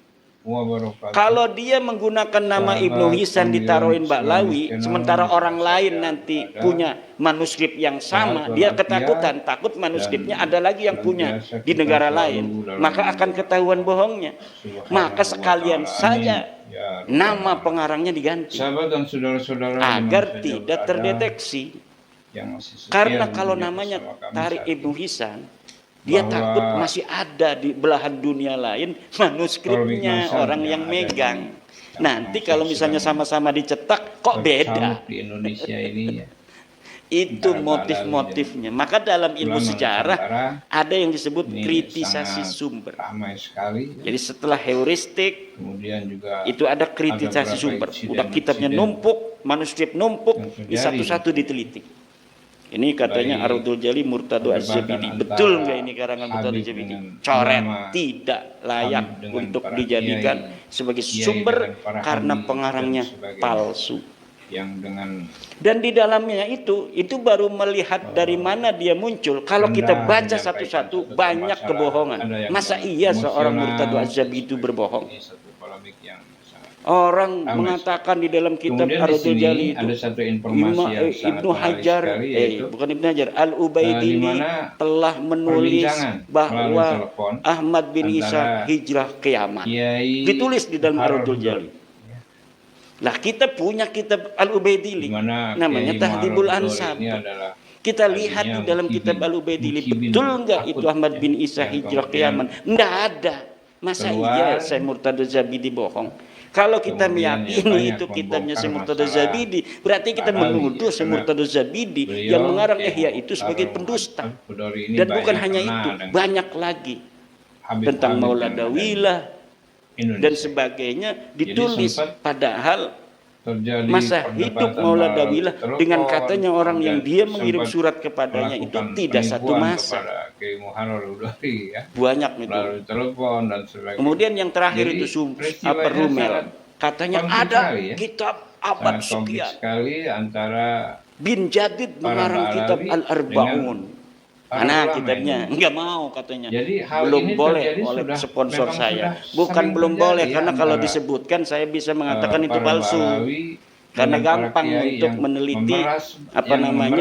Kalau dia menggunakan nama Ibnu Hisan ditaruhin Ba'lawi, sementara orang lain nanti punya manuskrip yang sama, dia ketakutan, takut manuskripnya ada lagi yang punya di negara lain, maka akan ketahuan bohongnya. Maka sekalian saja nama pengarangnya diganti agar tidak terdeteksi. Karena kalau namanya Tarikh Ibnu Hisan, dia takut masih ada di belahan dunia lain manuskripnya orang yang megang. Nanti kalau misalnya sama-sama dicetak kok beda. Di Indonesia ini ya. Itu motif-motifnya. Maka dalam ilmu sejarah ada yang disebut kritisasi sumber. Jadi setelah heuristik, kemudian juga itu ada kritisasi sumber. Udah kitabnya numpuk, manuskrip numpuk, di satu-satu diteliti. Ini katanya Ardul Jali Murtado Az-Zabidi. Betul nggak ini karangan Murtado Az-Zabidi? Coret, tidak layak untuk dijadikan sebagai sumber karena pengarangnya palsu. Dan di dalamnya itu baru melihat dari mana dia muncul. Kalau kita baca satu-satu banyak kebohongan. Masa iya seorang Murtado Az-Zabidi itu berbohong? Orang mengatakan di dalam kitab Ardul Jali itu ada satu informasi yang Ibnu Hajar, bukan Ibnu Hajar, Al-Ubaidili telah menulis bahwa Ahmad bin Isa hijrah ke Yaman. Ditulis di dalam Ardul Jali. Lah kita punya kitab Al-Ubaidili namanya Tahdhibul Ansab. Kita lihat di dalam kitab Al-Ubaidili, betul nggak itu Ahmad bin Isa hijrah ke Yaman? Nggak ada. Masa iya saya Murtado Zabidi bohong? Kalau kita meyakini itu kitabnya Murtado Zabidi, berarti kita menuduh Murtado Zabidi yang mengarang Ihya itu sebagai pendusta. Dan bukan hanya itu, banyak lagi tentang Mauladawilah dan sebagainya ditulis, padahal masa hidup Mauladawilah dengan katanya orang yang dia mengirim surat kepadanya itu tidak satu masa. Banyak itu. Kemudian yang terakhir itu Rumel, katanya ada kitab abad sekian. Bin Jadid mengarang kitab Al-Arba'un. Mana kitabnya? Enggak mau katanya. Belum boleh oleh sponsor saya. Bukan belum boleh, karena kalau disebutkan saya bisa mengatakan itu palsu. Karena gampang untuk meneliti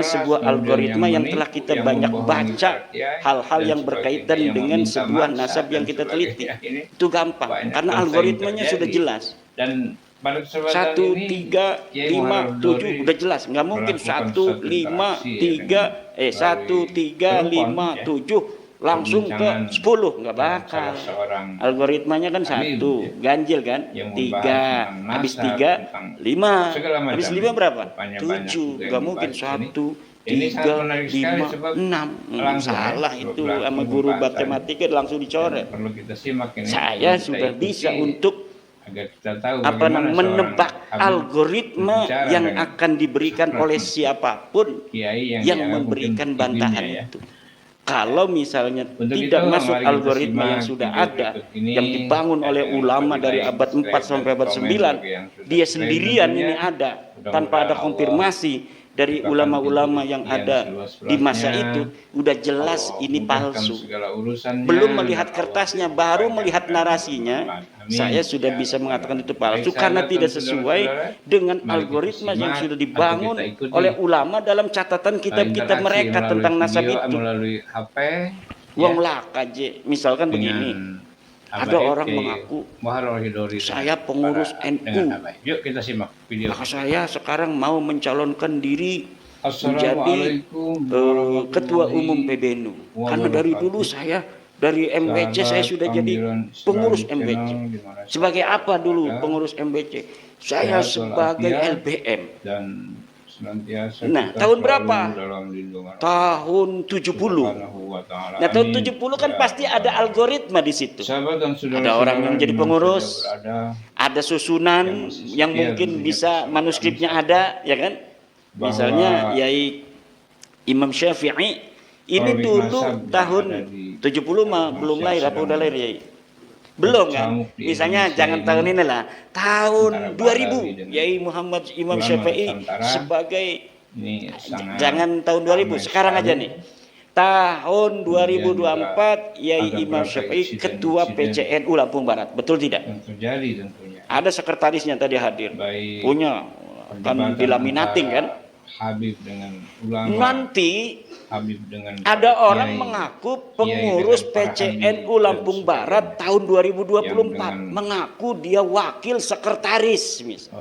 sebuah algoritma yang telah kita banyak baca hal-hal yang berkaitan dengan sebuah nasab yang kita teliti. Itu gampang karena algoritmanya sudah jelas. Dan 1, 3, 5, 7 udah jelas. Nggak mungkin 1, 5, 3, 1, 3, 5, 7 langsung ke 10, nggak bakal. Algoritmanya kan 1, ganjil kan, 3, habis 3, 5, habis 5 berapa? 7, nggak mungkin 1, 3, 5, 6. Salah itu sama guru matematika langsung dicoret. Saya sudah bisa untuk menebak algoritma yang akan diberikan oleh siapapun yang memberikan bantahan itu. Kalau misalnya tidak masuk algoritma yang sudah ada, yang dibangun oleh ulama dari abad 4 sampai abad 9, dia sendirian ini ada, tanpa ada konfirmasi dari ulama-ulama yang ada di masa itu, udah jelas ini palsu. Belum melihat kertasnya, baru melihat narasinya, saya sudah bisa mengatakan itu palsu karena tidak sesuai dengan algoritma yang sudah dibangun oleh ulama dalam catatan kitab-kitab mereka tentang nasab itu. Wong lakaje, misalkan begini. Ada orang mengaku saya pengurus NU. Yuk kita simak video. Maka saya sekarang mau mencalonkan diri menjadi ketua umum PBNU. Karena dari dulu saya dari MBC saya sudah jadi pengurus MBC. Sebagai apa dulu pengurus MBC? Saya sebagai LBM. senantiasa Nah, kita tahun selalu berapa? dalam lindungan Tahun 70. Subhanahu wa ta'ala. Nah, tahun Amin. 70 kan Ya pasti Rabbal ada Alamin. algoritma di situ. Sahabat dan saudara, Ada orang yang jadi pengurus, ada susunan yang masih yang setia mungkin tentunya bisa bersama manuskripnya kami. ada, ya kan? Bahwa Misalnya Yai Imam Syafi'i ini Rawi dulu Mazhab yang tahun ada di 70 mah belum lahir, apa udah lahir Yai? Belum kan? Bercamuk di Misalnya Indonesia jangan ini tahun inilah, tahun antara 2000 Balawi dengan Yai Muhammad Imam ulama Syafi'i Nusantara sebagai ini sangat jangan tahun 2000, ramai sekarang aja sekali. nih. Tahun Kemudian 2024 Yai ada Imam beberapa Syafi'i insiden- Ketua PCNU Lampung Barat. Betul tidak? yang terjadi tentunya. Ada sekretarisnya tadi hadir. Baik Punya kan perdebatan dilaminating kan. antara Habib dengan ulama, Nanti Habib dengan ada para orang kiai, mengaku kiai pengurus dengan para PCNU habib, Lampung dan Barat tahun 2024 yang dengan, mengaku dia wakil sekretaris misal.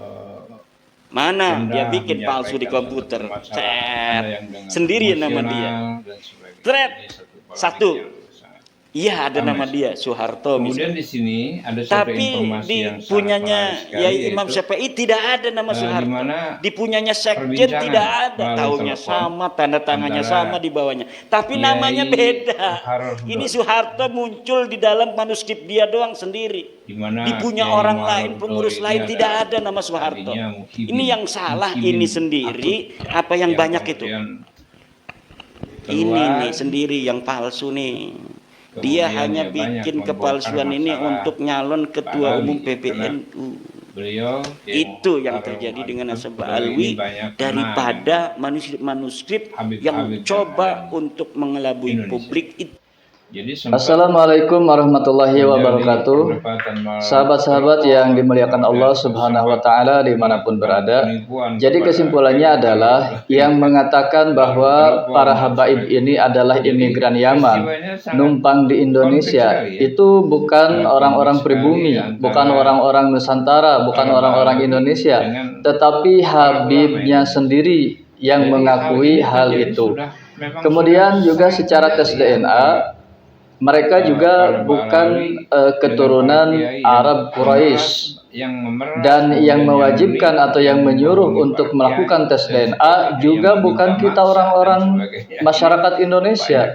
Mana Benda dia bikin palsu di menyampaikan komputer. satu permasalahan, Cet. ada yang dengan Sendiri nama dia. emosional dan sebagainya. Cet. Ini polemik Satu. yang sangat Iya ada ramai nama dia Soeharto misalnya. Kemudian di sini ada satu Tapi informasi di yang sangat punyanya menarik sekali, Yai Imam yaitu, Syafi'i tidak ada nama di Soeharto. mana Di punyanya Sekjen perbincangan tidak ada. melalui Tahunnya telepon sama, tanda tangannya antara sama di bawahnya. Tapi Yai namanya beda. Soeharto. Ini Soeharto muncul di dalam manuskrip dia doang sendiri. di mana Di punya Kiai orang Muhammad lain, pengurus Hudori lain ini tidak ada nama Soeharto. tadinya Muhyiddin. Ini yang salah Muhyiddin ini sendiri, apa yang banyak itu. kemudian Ini keluar, nih sendiri yang palsu nih. Dia kemudian hanya dia banyak bikin membongkar kepalsuan ini masalah untuk nyalon ketua Balawi, umum karena PBNU. beliau Kiai Itu yang Muhammad terjadi Hudori dengan ini nasabah banyak Alwi kenal daripada manuskrip-manuskrip Habib-habib yang yang coba ada di untuk mengelabui Indonesia. publik itu. Jadi sempat Assalamualaikum warahmatullahi terjadi wabarakatuh. perdebatan melalui Sahabat-sahabat yang dimuliakan Allah Subhanahu wa Ta'ala dimanapun berada. penipuan Jadi kepada kesimpulannya adalah yang mengatakan bahwa para habaib ini adalah imigran Yaman, numpang di Indonesia. Itu bukan orang-orang pribumi, bukan orang-orang Nusantara, bukan orang-orang Indonesia, tetapi Habibnya sendiri yang mengakui hal itu. Kemudian juga secara tes DNA, mereka juga bukan keturunan Arab Quraisy, dan yang mewajibkan atau yang menyuruh untuk melakukan tes DNA juga bukan kita orang-orang masyarakat Indonesia,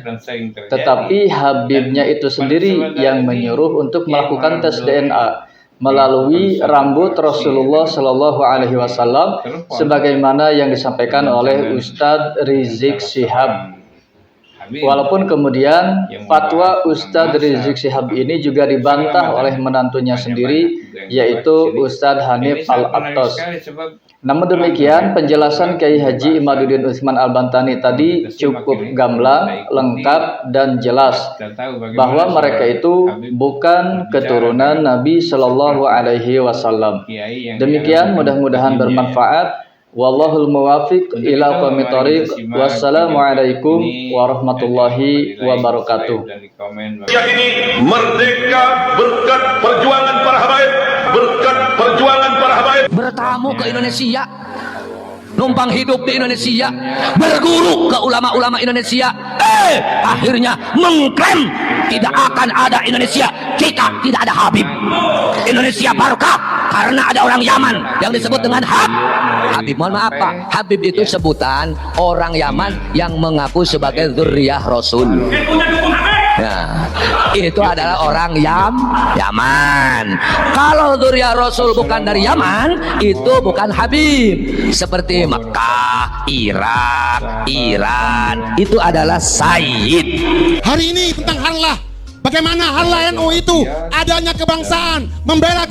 tetapi Habibnya itu sendiri yang menyuruh untuk melakukan tes DNA melalui rambut Rasulullah Shallallahu Alaihi Wasallam, sebagaimana yang disampaikan oleh Ustadz Rizik Syihab. Walaupun kemudian fatwa Ustadz Rizik Syihab ini juga dibantah oleh menantunya sendiri, yaitu Ustadz Hanif Al-Attas. Namun demikian, penjelasan Kiai Haji Imaduddin Utsman Al-Bantani tadi cukup gamblang, lengkap, dan jelas bahwa mereka itu bukan keturunan Nabi Shallallahu Alaihi Wasallam. Demikian, mudah-mudahan bermanfaat. Wallahul muwafiq ila aqwamit thoriq. Wassalamualaikum warahmatullahi wabarakatuh. Indonesia ini merdeka berkat perjuangan para habaib, berkat perjuangan para habaib. Bertamu ke Indonesia, numpang hidup di Indonesia, berguru ke ulama-ulama Indonesia, akhirnya mengklaim tidak akan ada Indonesia, kita tidak ada Habib. Indonesia barokah karena ada orang Yaman yang disebut dengan Habib. Mohon maaf Pak, Habib itu sebutan orang Yaman yang mengaku sebagai dzurriyyah Rasul. Nah, itu adalah orang Yaman. Kalau dzurriyyah Rasul bukan dari Yaman, itu bukan Habib. Seperti Mekah, Irak, Iran, itu adalah Sayyid. Hari ini tentang harlah. Bagaimana harlah NU itu adanya kebangsaan, membela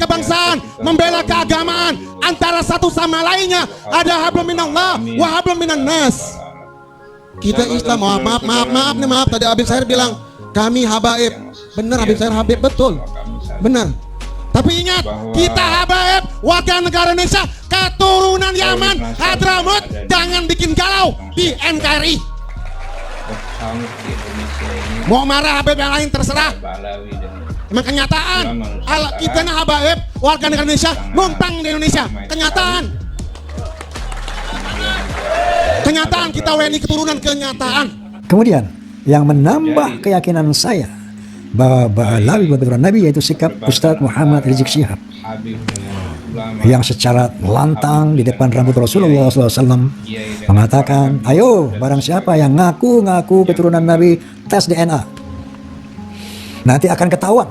keagamaan antara satu sama lainnya. Ada hablum minallah wa hablum minan nas. Kita Islam, maaf nih, tadi Habib Syahir bilang kami habaib. Benar, Habib Syahir Habib, betul. Benar. Tapi ingat, kita habaib warga negara Indonesia, keturunan Yaman, Hadramut. Jangan bikin galau di NKRI. Mau marah Habib yang lain terserah. Emang kenyataan kita nih habaib warga negara Indonesia, numpang di Indonesia. Kenyataan kita WNI keturunan, kenyataan. Kemudian yang menambah keyakinan saya bahwa Balawi keturunan Nabi yaitu sikap Ustadz Muhammad Rizik Syihab. yang secara lantang di depan rambut Rasulullah SAW mengatakan, ayo barang siapa yang ngaku keturunan Nabi, tes DNA. Nanti akan ketahuan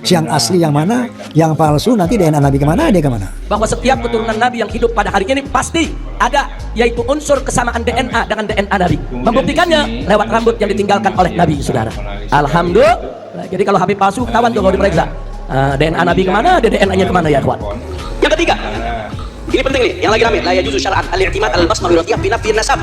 yang asli yang mana, yang palsu nanti DNA Nabi kemana, dia kemana. Bahwa setiap keturunan Nabi yang hidup pada hari ini pasti ada, yaitu unsur kesamaan DNA dengan DNA Nabi. Membuktikannya lewat rambut yang ditinggalkan oleh Nabi, saudara. Alhamdulillah. Jadi kalau Habib palsu ketahuan tuh kalau diperiksa. DNA Nabi kemana, DNA-nya kemana ya kawan. Yang ketiga, ini penting nih, yang lagi rame, la yajuzu syar'an al-i'timad al-basmah wirafiyah fi nafi nasab.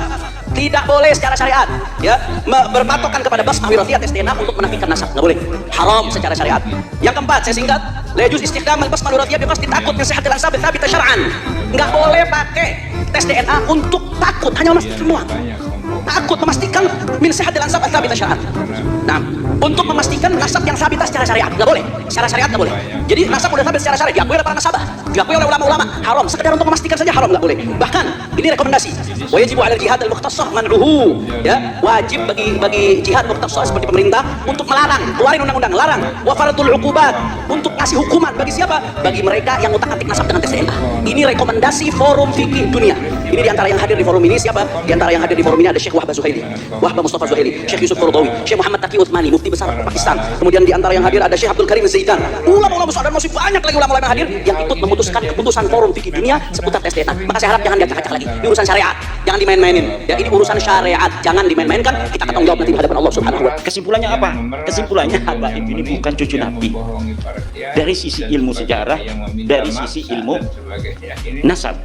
Tidak boleh secara syariat ya berpatokan kepada basmah wirafiyah tes DNA untuk menafikan nasab, nggak boleh, haram secara syariat. Yang keempat, saya singkat, la yajuzu istikhdam al-basmah wirafiyah bi qasdi takut min sihhatil ansab tsabita syar'an. Nggak boleh pakai tes DNA untuk takut, hanya memastikan doang. Takut memastikan min sihhatil ansab tsabita syar'an. Nah, untuk memastikan nasab yang sabit secara syariat, nggak boleh. Secara syariat nggak boleh. Jadi nasab udah sabit secara syariat, diakui oleh para nasabah, diakui oleh ulama-ulama, haram. Sekedar untuk memastikan saja haram, nggak boleh. Bahkan ini rekomendasi. Wa yajibu 'alal jihad al-mukhtassah man'uhu. Ya, wajib bagi jihad mukhtassah seperti pemerintah untuk melarang, keluarin undang-undang larang. Wa fardul 'uqubat, untuk ngasih hukuman bagi siapa? Bagi mereka yang utak-atik nasab dengan tes DNA. Ini rekomendasi Forum Fikih Dunia. Ini diantara yang hadir di forum ini siapa? Diantara yang hadir di forum ini ada Syekh Wahbah Zuhaili, Wahbah Mustafa Zuhaili, Syekh Yusuf Qaradawi, Syekh Muhammad Taqi Uthmani, Mufti besar Pakistan. Kemudian di antara yang hadir ada Syekh Abdul Karim Zaidan. Ulama-ulama besar dan masih banyak lagi ulama-ulama yang hadir yang ikut memutuskan keputusan Forum Fikih Dunia seputar tes DNA. Maka saya harap jangan diacak-acak lagi. Ini urusan syariat, jangan dimain-mainin. Ya, ini urusan syariat, jangan dimain-mainkan. Kita akan tanggung jawab nanti di hadapan Allah Subhanahu wa Ta'ala. Kesimpulannya apa? Kesimpulannya Habaib ini bukan cucu Nabi. Dari sisi ilmu sejarah, dari sisi ilmu nasab.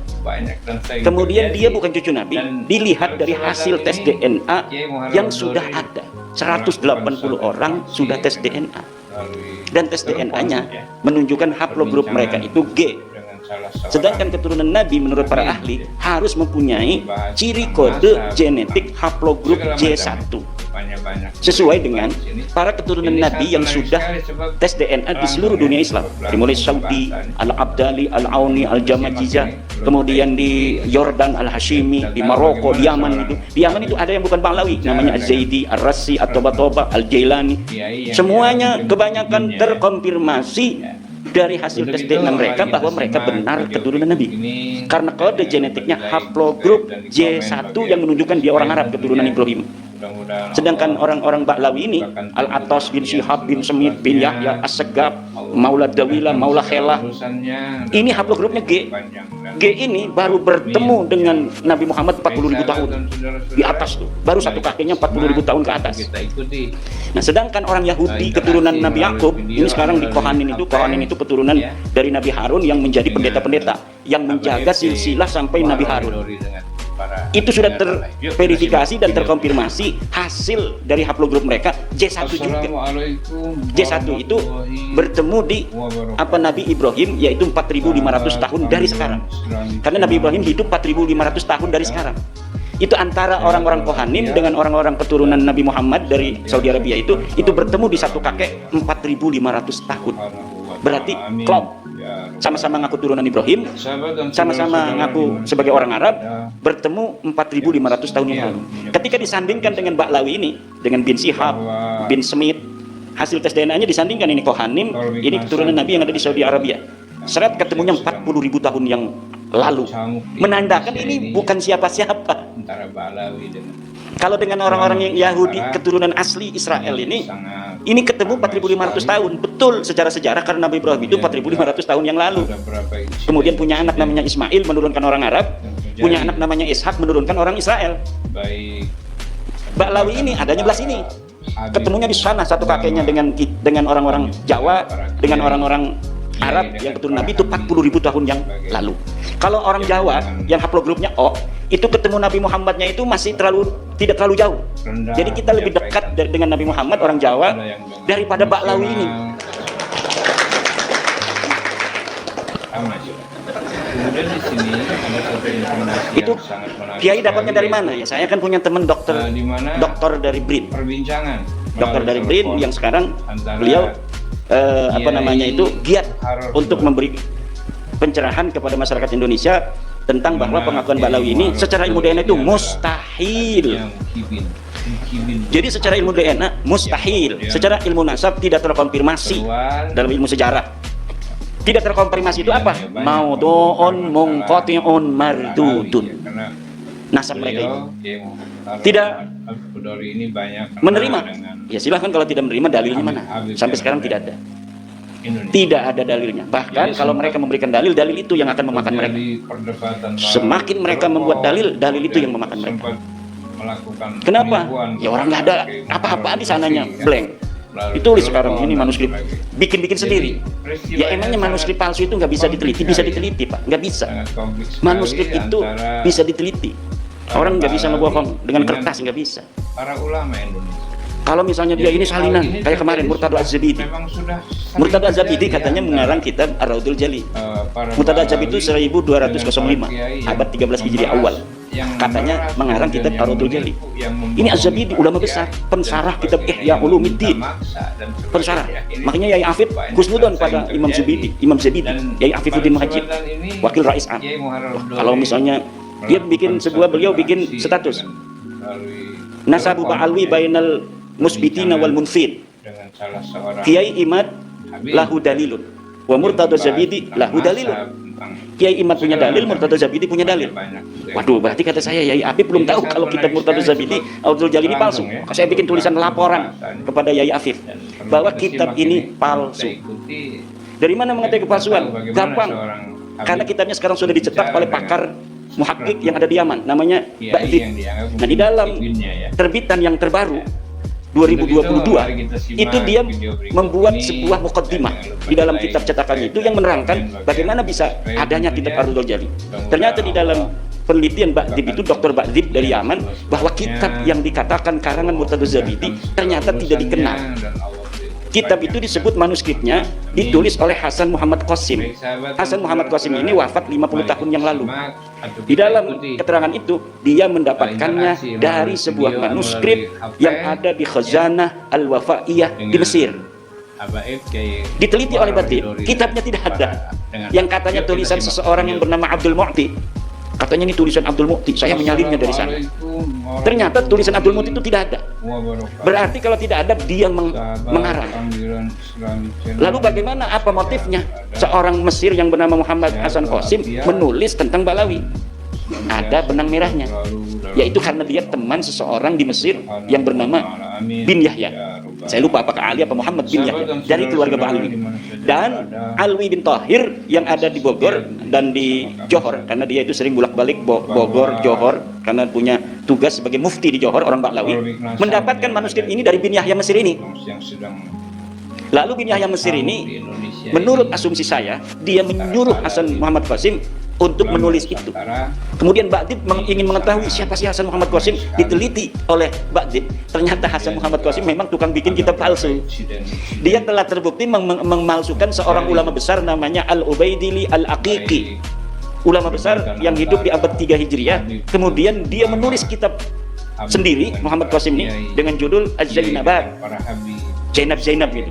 Kemudian dia bukan cucu Nabi, dilihat dari hasil tes DNA yang sudah ada. 180 orang sudah tes DNA. Dan tes DNA-nya menunjukkan haplogrup mereka itu G. Sedangkan keturunan Nabi menurut para ahli harus mempunyai ciri kode genetik haplogrup J1 sesuai dengan para keturunan Nabi yang sudah tes DNA di seluruh dunia Islam, dimulai Saudi, Al-Abdali, Al-Auni, Al-Jamajizah, kemudian di Yordan, Al-Hashimi, di Maroko, di Yaman itu. Di Yaman itu ada yang bukan Pahlawi, namanya Az-Zaidi, Ar-Rasi, At-Toba-Toba, Al-Jailani. Semuanya kebanyakan terkonfirmasi dari hasil tes DNA mereka bahwa mereka benar keturunan Nabi, karena kode genetiknya haplogrup J1 yang menunjukkan dia orang Arab, keturunan Ibrahim. Sedangkan orang-orang Ba'lawi ini, Al-Atas bin Syihab bin Semit bin Yahya As-Segab, Maula Dawila, Maula Khelah, ini haplogrupnya G. G ini baru bertemu dengan Nabi Muhammad 40.000 tahun di atas tuh, baru satu kakinya 40.000 tahun ke atas. Nah, sedangkan orang Yahudi keturunan Nabi Yakub ini sekarang di Kohanin itu keturunan dari Nabi Harun yang menjadi pendeta-pendeta yang menjaga silsilah sampai Nabi Harun. Itu sudah terverifikasi dan terkonfirmasi hasil dari haplogrup mereka J1 juga. J1 itu bertemu di Nabi Ibrahim, yaitu 4.500 tahun dari sekarang. Karena Nabi Ibrahim hidup 4.500 tahun dari sekarang. Itu antara orang-orang Kohanim dengan orang-orang keturunan Nabi Muhammad dari Saudi Arabia itu bertemu di satu kakek 4.500 tahun. Berarti klop. Sama-sama ngaku turunan Ibrahim, sama-sama ngaku sebagai orang Arab, bertemu 4.500 tahun yang lalu. Ketika disandingkan dengan Ba'lawi ini, dengan bin Syihab, bin Semit, hasil tes DNA-nya disandingkan, ini Kohanim, ini keturunan Nabi yang ada di Saudi Arabia. Seret ketemunya 40.000 tahun yang lalu, menandakan ini bukan siapa-siapa. Kalau dengan orang-orang yang Yahudi keturunan asli Israel ini ketemu 4.500 tahun, betul secara sejarah, karena Nabi Ibrahim itu 4.500 tahun yang lalu. Kemudian punya anak namanya Ismail, menurunkan orang Arab, punya anak namanya Ishak, menurunkan orang Israel. Ba'lawi ini adanya belah sini, ketemunya di sana satu kakeknya dengan orang-orang Jawa, dengan orang-orang Arab yang keturunan Nabi itu 40.000 tahun yang lalu. Kalau orang Jawa yang haplogrupnya O, itu ketemu Nabi Muhammadnya itu masih tidak terlalu jauh. Jadi kita lebih dekat dengan Nabi Muhammad orang Jawa daripada Ba'lawi ini. Kemudian di sini ada satu informasi itu yang sangat menarik. Kiai dapatnya dari mana ya? Saya kan punya teman dokter dari BRIN. Perbincangan. Dokter dari BRIN yang sekarang beliau giat untuk memberi pencerahan kepada masyarakat Indonesia tentang bahwa pengakuan Ba'lawi ini secara ilmu DNA itu mustahil. Jadi secara ilmu DNA mustahil, secara ilmu nasab tidak terkonfirmasi dalam ilmu sejarah. Tidak terkonfirmasi itu apa? Maudhu'un munqati'un mardudun. Nasab mereka ini tidak menerima. Ya silahkan kalau tidak menerima, dalilnya mana? Sampai sekarang tidak ada. Tidak ada dalilnya. Bahkan kalau mereka memberikan dalil, dalil itu yang akan memakan mereka. Semakin mereka membuat dalil, dalil itu yang memakan mereka. Kenapa? Ya orang nggak ada apa-apa di sananya, blank. Ditulis sekarang ini manuskrip, bikin-bikin sendiri. Ya emangnya manuskrip palsu itu nggak bisa diteliti? Bisa diteliti, Pak. Nggak bisa. Manuskrip itu bisa diteliti. Orang nggak bisa ngebohong dengan kertas, nggak bisa. Para ulama Indonesia. Kalau misalnya dia ini salinan, kayak kemarin Murtado Az-Zabidi. Murtado Az-Zabidi katanya mengarang kitab Ar-Raudul Jali. Murtado Az-Zabidi itu 1205, abad 13 Hijriah awal. Katanya mengarang kitab Ar-Raudul Jali. Ini Az-Zabidi ulama besar, pensarah kitab Ihya Ulumuddin. Pensarah. Makanya Yai Afid husnudon pada Imam Zabidi, Yai Afifuddin Muhajir, wakil Rais Am. Kalau misalnya dia beliau bikin status Nasabu Ba'alwi bainal musbitina wal munfid. Kiai Imad lahu dalilun wa Murtado Zabidi lahu dalilun. Kiai Imad punya dalil, Murtado Zabidi punya dalil. Waduh, berarti kata saya Yai Afid belum tahu kalau kitab Murtado Zabidi Ar-Raudul Jali ini palsu. Saya bikin tulisan laporan kepada Yai Afid bahwa kitab ini palsu. Dari mana mengetahui kepalsuan? Gampang. Karena kitabnya sekarang sudah dicetak oleh pakar muhakkik yang ada di Yaman, namanya Ba'dib. Nah, di dalam terbitan yang terbaru 2022 itu dia membuat sebuah muqaddimah di dalam kitab cetakannya itu yang menerangkan bagaimana bisa adanya kitab Ar-Raudul Jali. Ternyata di dalam penelitian Ba'dib itu, Dr. Ba'dib dari Yaman, bahwa kitab yang dikatakan karangan Murtado Zabidi ternyata tidak dikenal. Kitab itu disebut manuskripnya ditulis oleh Hasan Muhammad Qasim. Hasan Muhammad Qasim ini wafat 50 tahun yang lalu. Di dalam keterangan itu dia mendapatkannya dari sebuah manuskrip yang ada di Khazanah Al-Wafaiyah di Mesir. Diteliti oleh Ba'dib, kitabnya tidak ada. Yang katanya tulisan seseorang yang bernama Abdul Mu'ti. Katanya ini tulisan Abdul Mu'ti, saya menyalinnya dari sana. Ternyata tulisan Abdul Mu'ti itu tidak ada. Berarti kalau tidak ada, dia mengarang. Lalu bagaimana, apa motifnya? Seorang Mesir yang bernama Muhammad Hasan Qasim menulis tentang Balawi. Ada benang merahnya, yaitu karena dia teman seseorang di Mesir yang bernama bin Yahya. Saya lupa apakah Ali apa Muhammad bin Yahya, dari keluarga Ba'alwi. Dan Alwi bin Tahir yang ada di Bogor dan di Johor, karena dia itu sering bolak-balik Bogor, Johor, karena punya tugas sebagai mufti di Johor, orang Ba'lawi, mendapatkan manuskrip ini dari bin Yahya Mesir ini. Lalu bin Yahya Mesir ini, menurut asumsi saya, dia menyuruh Hasan Muhammad Qasim untuk menulis itu. Kemudian Ba'dib ingin mengetahui siapa sih Hasan Muhammad Qasim, diteliti oleh Ba'dib. Ternyata Hasan Muhammad Qasim memang tukang bikin kitab palsu. Dia telah terbukti memalsukan seorang ulama besar namanya Al-Ubaidili Al-Aqiqi. Ulama besar yang hidup di abad 3 Hijriah. Kemudian dia menulis kitab sendiri, Muhammad Qasim ini, dengan judul Az-Zainabat. Zainab gitu.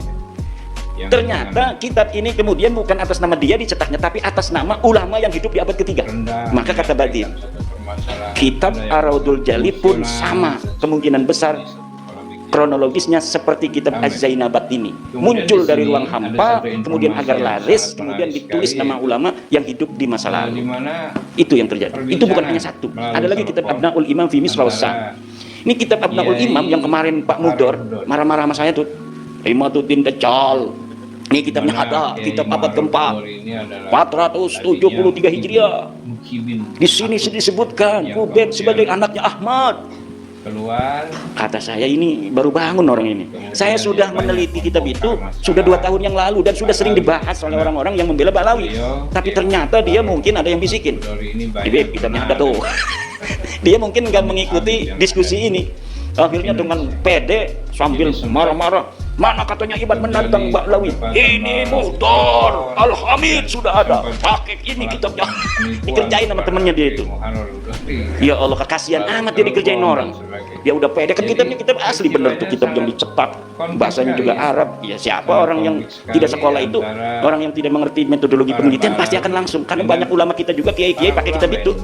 Ternyata kitab ini kemudian bukan atas nama dia dicetaknya, tapi atas nama ulama yang hidup di abad ketiga. Maka kata Ba'dib, kitab Ar-Raudul Jali pun sama kemungkinan besar kronologisnya seperti kitab Az-Zainabat ini, muncul dari ruang hampa, kemudian agar laris, kemudian ditulis nama ulama yang hidup di masa lalu. Itu yang terjadi. Itu bukan hanya satu. Ada lagi kitab Abnaul Imam fi Misrawsa. Ini kitab Abnaul Imam yang kemarin Pak Mudor marah-marah sama saya tuh. Imaduddin Dajjal. Ini kitabnya ada, kitab abad keempat, 473 Hijriah. Di sini disebutkan Kubayb sebagai anaknya Ahmad. Kata saya, ini baru bangun orang ini. Saya sudah meneliti kitab itu sudah 2 tahun yang lalu dan sudah sering dibahas oleh orang-orang yang membela Ba'lawi. Tapi ternyata dia mungkin ada yang bisikin. Di kitabnya ada tuh. Dia mungkin nggak mengikuti diskusi ini. Akhirnya dengan pede sambil marah-marah, mana katanya Iban menantang Ba'lawi? Ini Muhtar Al-Hamid sudah ada, pakai ini kitabnya. Dikerjain sama temennya dia itu. Ya Allah, kekasihan amat dia dikerjain orang. Dia udah pede, kan kitabnya kitab asli bener tuh, kitab yang dicetak, bahasanya juga Arab. Ya siapa orang yang tidak sekolah itu, orang yang tidak mengerti metodologi penelitian pasti akan langsung. Karena banyak ulama kita juga kiai-kiai pakai kitab itu.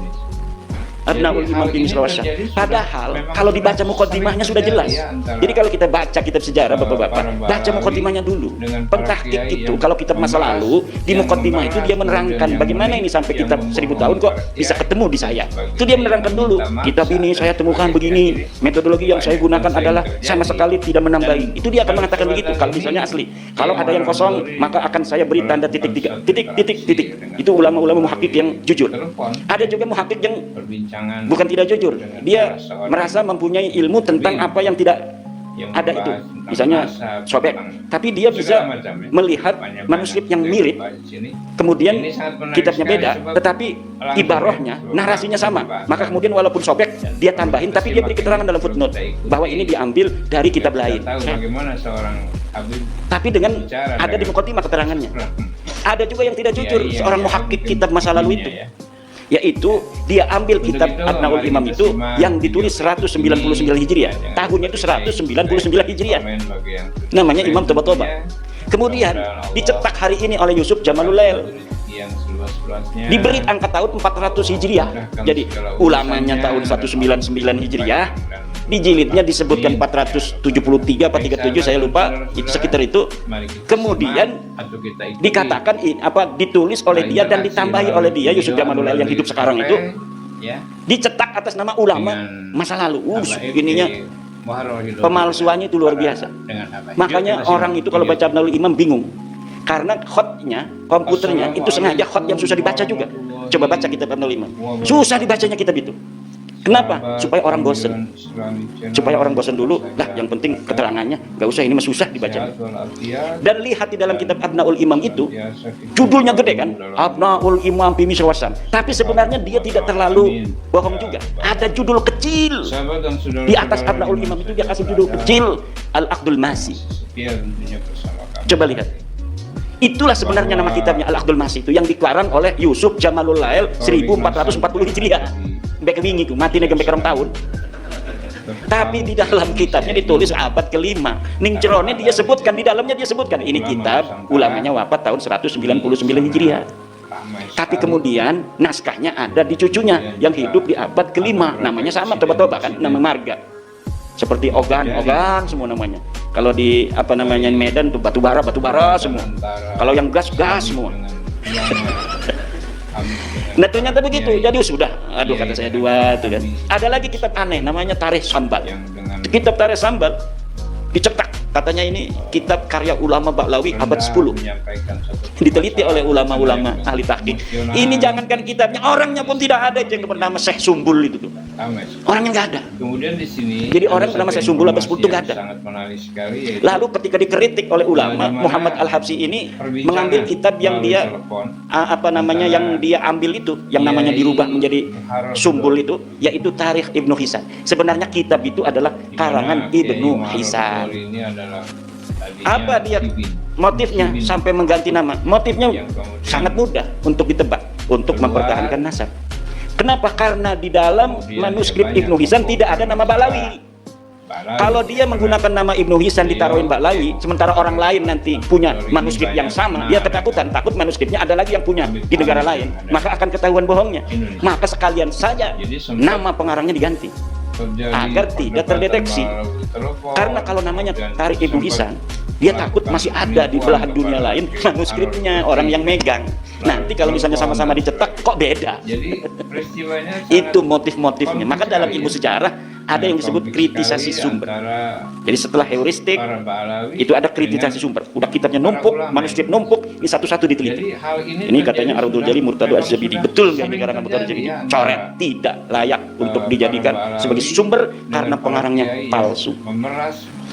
Abnaul Imam bin Misrawasyah. Padahal kalau dibaca mukaddimahnya sudah jelas. Jadi kalau kita baca kitab sejarah Bapak-bapak, baca mukaddimahnya dulu. Pentahqiq itu kalau kitab masa lalu di mukaddimah itu dia menerangkan bagaimana ini sampai kitab 1000 tahun kok bisa ketemu di saya. Itu dia menerangkan dulu. Kitab ini saya temukan begini, metodologi yang saya gunakan adalah sama sekali tidak menambahi. Itu dia akan mengatakan begitu kalau misalnya asli. Kalau ada yang kosong, maka akan saya beri tanda titik 3. Titik. Itu ulama-ulama muhakkik yang jujur. Ada juga muhakkik yang bukan tidak jujur. Dia merasa mempunyai ilmu tentang apa yang tidak ada itu. Misalnya sobek. Tapi dia bisa melihat manuskrip yang mirip, kemudian kitabnya beda, tetapi ibarahnya, narasinya sama. Maka kemudian walaupun sobek, dia tambahin, tapi dia beri keterangan dalam footnote bahwa ini diambil dari kitab lain. Tapi dengan ada di mukaddimah keterangannya. Ada juga yang tidak jujur, seorang muhakkik kitab masa lalu itu, yaitu dia ambil kitab Abnaul Imam itu yang ditulis 199 Hijriah, tahunnya itu 199 Hijriah, namanya Imam Toba. Kemudian dicetak hari ini oleh Yusuf Jamalul Lail, diberi angka tahun 400 Hijriah. Jadi ulamanya tahun 199 Hijriah, di jilidnya disebutkan 473 atau 37, saya lupa, itu sekitar itu. Kemudian dikatakan ditulis oleh dia dan ditambahi oleh dia, Yusuf Jamalul Lail yang hidup sekarang itu, dicetak atas nama ulama masa lalu. Ininya pemalsuannya itu luar biasa. Makanya orang itu kalau baca Abnaul Imam bingung, karena khotnya, komputernya itu sengaja khot yang susah dibaca juga. Coba baca kitab Abnaul Imam, susah dibacanya kitab itu. Kenapa? Supaya orang bosan. Supaya orang bosan dulu. Lah, yang penting keterangannya, nggak usah, ini mah susah dibaca. Dan lihat di dalam kitab Abnaul Imam itu, judulnya gede kan? Abnaul Imam bin Misrawasyah. Tapi sebenarnya dia tidak terlalu bohong juga. Ada judul kecil di atas Abnaul Imam itu, dia kasih judul kecil Al-Aqdul Masi. Coba lihat. Itulah sebenarnya nama kitabnya Al-Aqdul Masi itu, yang dikarang oleh Yusuf Jamalul Lail 1440 Hijriah. Mbak wingi ku mati nek rong tahun. Tapi di dalam kitabnya ditulis abad ke-5. Ning jerone dia sebutkan, di dalamnya dia sebutkan ini kitab ulamanya wafat tahun 199 Hijriah. Tapi kemudian naskahnya ada di cucunya yang hidup di abad ke-5, namanya sama Toba kan, nama marga. Seperti Ogan semua namanya. Kalau di Medan tuh batu bara semua. Kalau yang gas semua. Nah ternyata begitu, jadi sudah, kata saya dua tuh kan. Ada lagi kitab aneh, namanya Tarikh Sambal. Kitab Tarikh Sambal dicetak, katanya ini kitab karya ulama Ba'lawi abad 10. Diteliti oleh ulama-ulama ahli tahqiq. Ini jangankan kitabnya, orangnya pun tidak ada, yang bernama Syekh Sumbul itu tuh. Orangnya nggak ada. Kemudian di sini, jadi orang bernama Syekh Sumbul abad 10 itu nggak ada. Lalu ketika dikritik oleh ulama, Muhammad Al-Habsyi ini mengambil kitab yang dia yang dia ambil itu, yang namanya dirubah menjadi Sumbul itu, yaitu Tarikh Ibnu Hisan. Sebenarnya kitab itu adalah karangan Ibnu Hisan. Apa dia motifnya sampai mengganti nama? Motifnya sangat mudah untuk ditebak, untuk mempertahankan nasab. Kenapa? Karena di dalam manuskrip Ibnu Hisan tidak ada nama Ba'lawi. Kalau dia menggunakan nama Ibnu Hisan ditaruhin Ba'lawi, sementara orang lain nanti punya manuskrip yang sama, dia ketakutan, takut manuskripnya ada lagi yang punya di negara lain, maka akan ketahuan bohongnya. Maka sekalian saja nama pengarangnya diganti agar tidak terdeteksi. Karena kalau namanya Tarikh Ibnu Hisan, dia takut masih ada di belahan dunia lain manuskripnya orang yang megang. Nanti kalau misalnya sama-sama dicetak kok beda. Itu motif-motifnya. Maka dalam ilmu sejarah ada yang disebut kritisasi sumber. Jadi setelah heuristik itu ada kritisasi sumber. Udah kitabnya numpuk, manuskrip numpuk, ini satu-satu diteliti. Ini katanya Ardul Jali Murtado Az-Zabidi. Betul nggak ini karangan Murtado Az-Zabidi? Coret, tidak layak untuk dijadikan sebagai sumber karena pengarangnya palsu.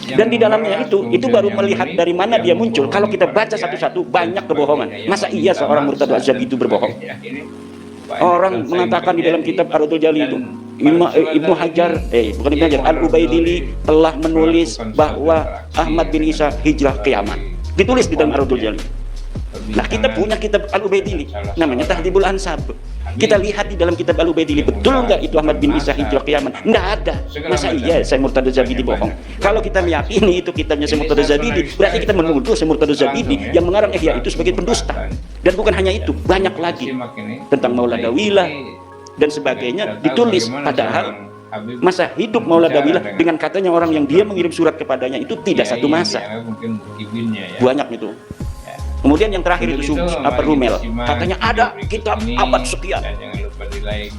Dan di dalamnya itu baru melihat dari mana dia muncul. Kalau kita baca satu-satu banyak kebohongan. Masa iya seorang Murtado Az-Zabidi itu berbohong? Orang mengatakan di dalam kitab Ardul Jali itu, Ibnu Hajar, bukan Ibnu Hajar, Al-Ubaidili telah menulis bahwa Ahmad bin Isa hijrah ke Yaman. Ditulis di dalam Ardul Jali. Nah, kita punya kitab Al-Ubaidili, namanya Tahdhibul Ansab. Kita lihat di dalam kitab Al-Ubaidili, betul nggak itu Ahmad bin Isa hijrah ke Yaman? Nggak ada. Masa iya saya Murtado Zabidi bohong? Kalau kita meyakini itu kitabnya saya Murtado Zabidi, berarti kita menuduh saya Murtado Zabidi yang mengarang Ihya itu sebagai pendusta. Dan bukan hanya itu, banyak lagi tentang Maulana Wilah, dan sebagainya ditulis, padahal masa hidup Maula Dawilah dengan katanya orang yang dia mengirim surat kepadanya itu tidak satu masa, banyak itu. Kemudian yang terakhir itu Rumel, katanya ada kitab abad sekian.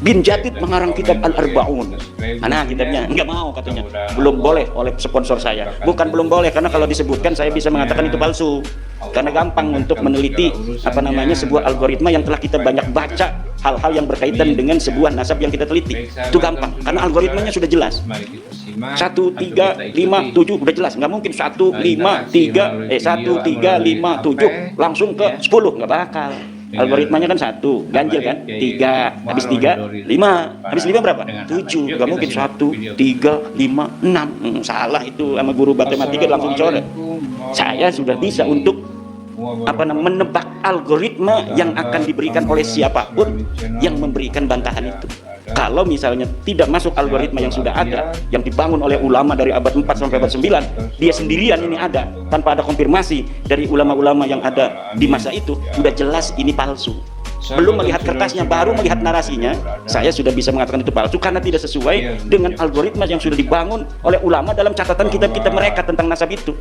Bin Jadid mengarang kitab Al-Arba'un. Mana kitabnya? Enggak mau katanya. Belum boleh oleh sponsor saya. Bukan belum boleh, karena kalau disebutkan saya bisa mengatakan itu palsu. Karena gampang untuk meneliti sebuah algoritma yang telah kita banyak baca hal-hal yang berkaitan dengan sebuah nasab yang kita teliti. Itu gampang, karena algoritmanya sudah jelas. 1, 3, 5, 7 udah jelas. Nggak mungkin 1, 5, 3 langsung ke 10, nggak bakal. Algoritmanya kan 1, ganjil kan, 3, habis 3, 5, habis 5 berapa? 7, nggak mungkin 1, 3, 5, 6. Salah itu sama guru matematika langsung dicoret. Saya sudah bisa untuk menebak algoritma yang akan diberikan oleh siapapun yang memberikan bantahan itu. Kalau misalnya tidak masuk algoritma yang sudah ada, yang dibangun oleh ulama dari abad 4 sampai abad 9, dia sendirian ini ada, tanpa ada konfirmasi dari ulama-ulama yang ada di masa itu, sudah jelas ini palsu. Belum melihat kertasnya, baru melihat narasinya, saya sudah bisa mengatakan itu palsu, karena tidak sesuai dengan algoritma yang sudah dibangun oleh ulama dalam catatan kitab-kitab mereka tentang nasab itu.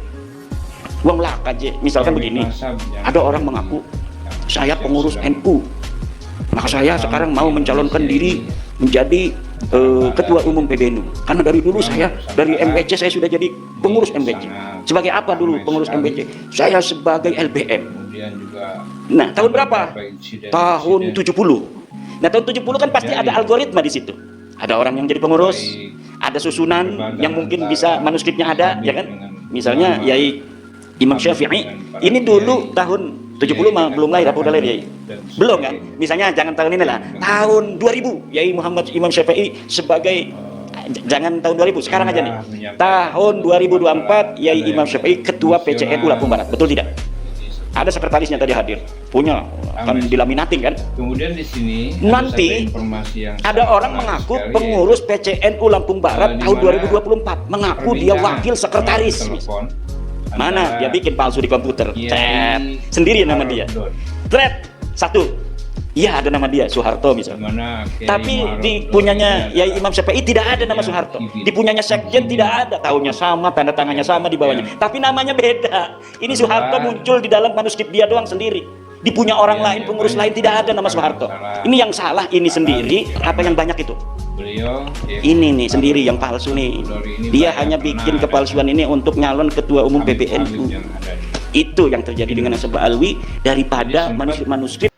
Uang laka aja, misalkan begini, ada orang mengaku saya pengurus NU, maka saya sekarang mau mencalonkan diri menjadi ketua umum PBNU, karena dari dulu saya dari MBC saya sudah jadi pengurus MBC. Sebagai apa dulu pengurus MBC? Saya sebagai LBM. Nah, tahun berapa? Tahun 70. Nah, tahun 70 kan pasti ada algoritma di situ. Ada orang yang jadi pengurus, ada susunan yang mungkin bisa manuskripnya ada, ya kan? Misalnya Yai Imam Syafi'i, ini dulu tahun 70 mah belum lahir, apa udah lahir Yai? Belum kan? Misalnya jangan tahun ini lah, tahun 2000 Yai Muhammad Imam Syafi'i sebagai, jangan tahun 2000, sekarang aja nih, tahun 2024 Yai Imam Syafi'i ketua PCNU Lampung Barat, betul tidak? Ada sekretarisnya tadi hadir, punya akan dilaminating kan? Kemudian di sini nanti ada orang mengaku pengurus PCNU Lampung Barat tahun 2024, mengaku dia wakil sekretaris. Mana dia bikin palsu di komputer, sendiri nama dia, satu, iya ada nama dia Soeharto misalnya, tapi di punyanya Yai Imam Syafi'i tidak ada nama Soeharto, di punyanya Sekjen tidak ada, tahunnya sama, tanda tangannya sama di bawahnya, tapi namanya beda. Ini Soeharto muncul di dalam manuskrip dia doang sendiri, di punya orang lain, pengurus lain tidak ada nama Soeharto. Ini yang salah, ini sendiri, apa yang banyak itu? Ini nih sendiri yang palsu nih. Dia hanya bikin kepalsuan ini untuk nyalon ketua umum PBNU. Itu yang terjadi dengan Nasab Alwi, daripada manuskrip-manuskrip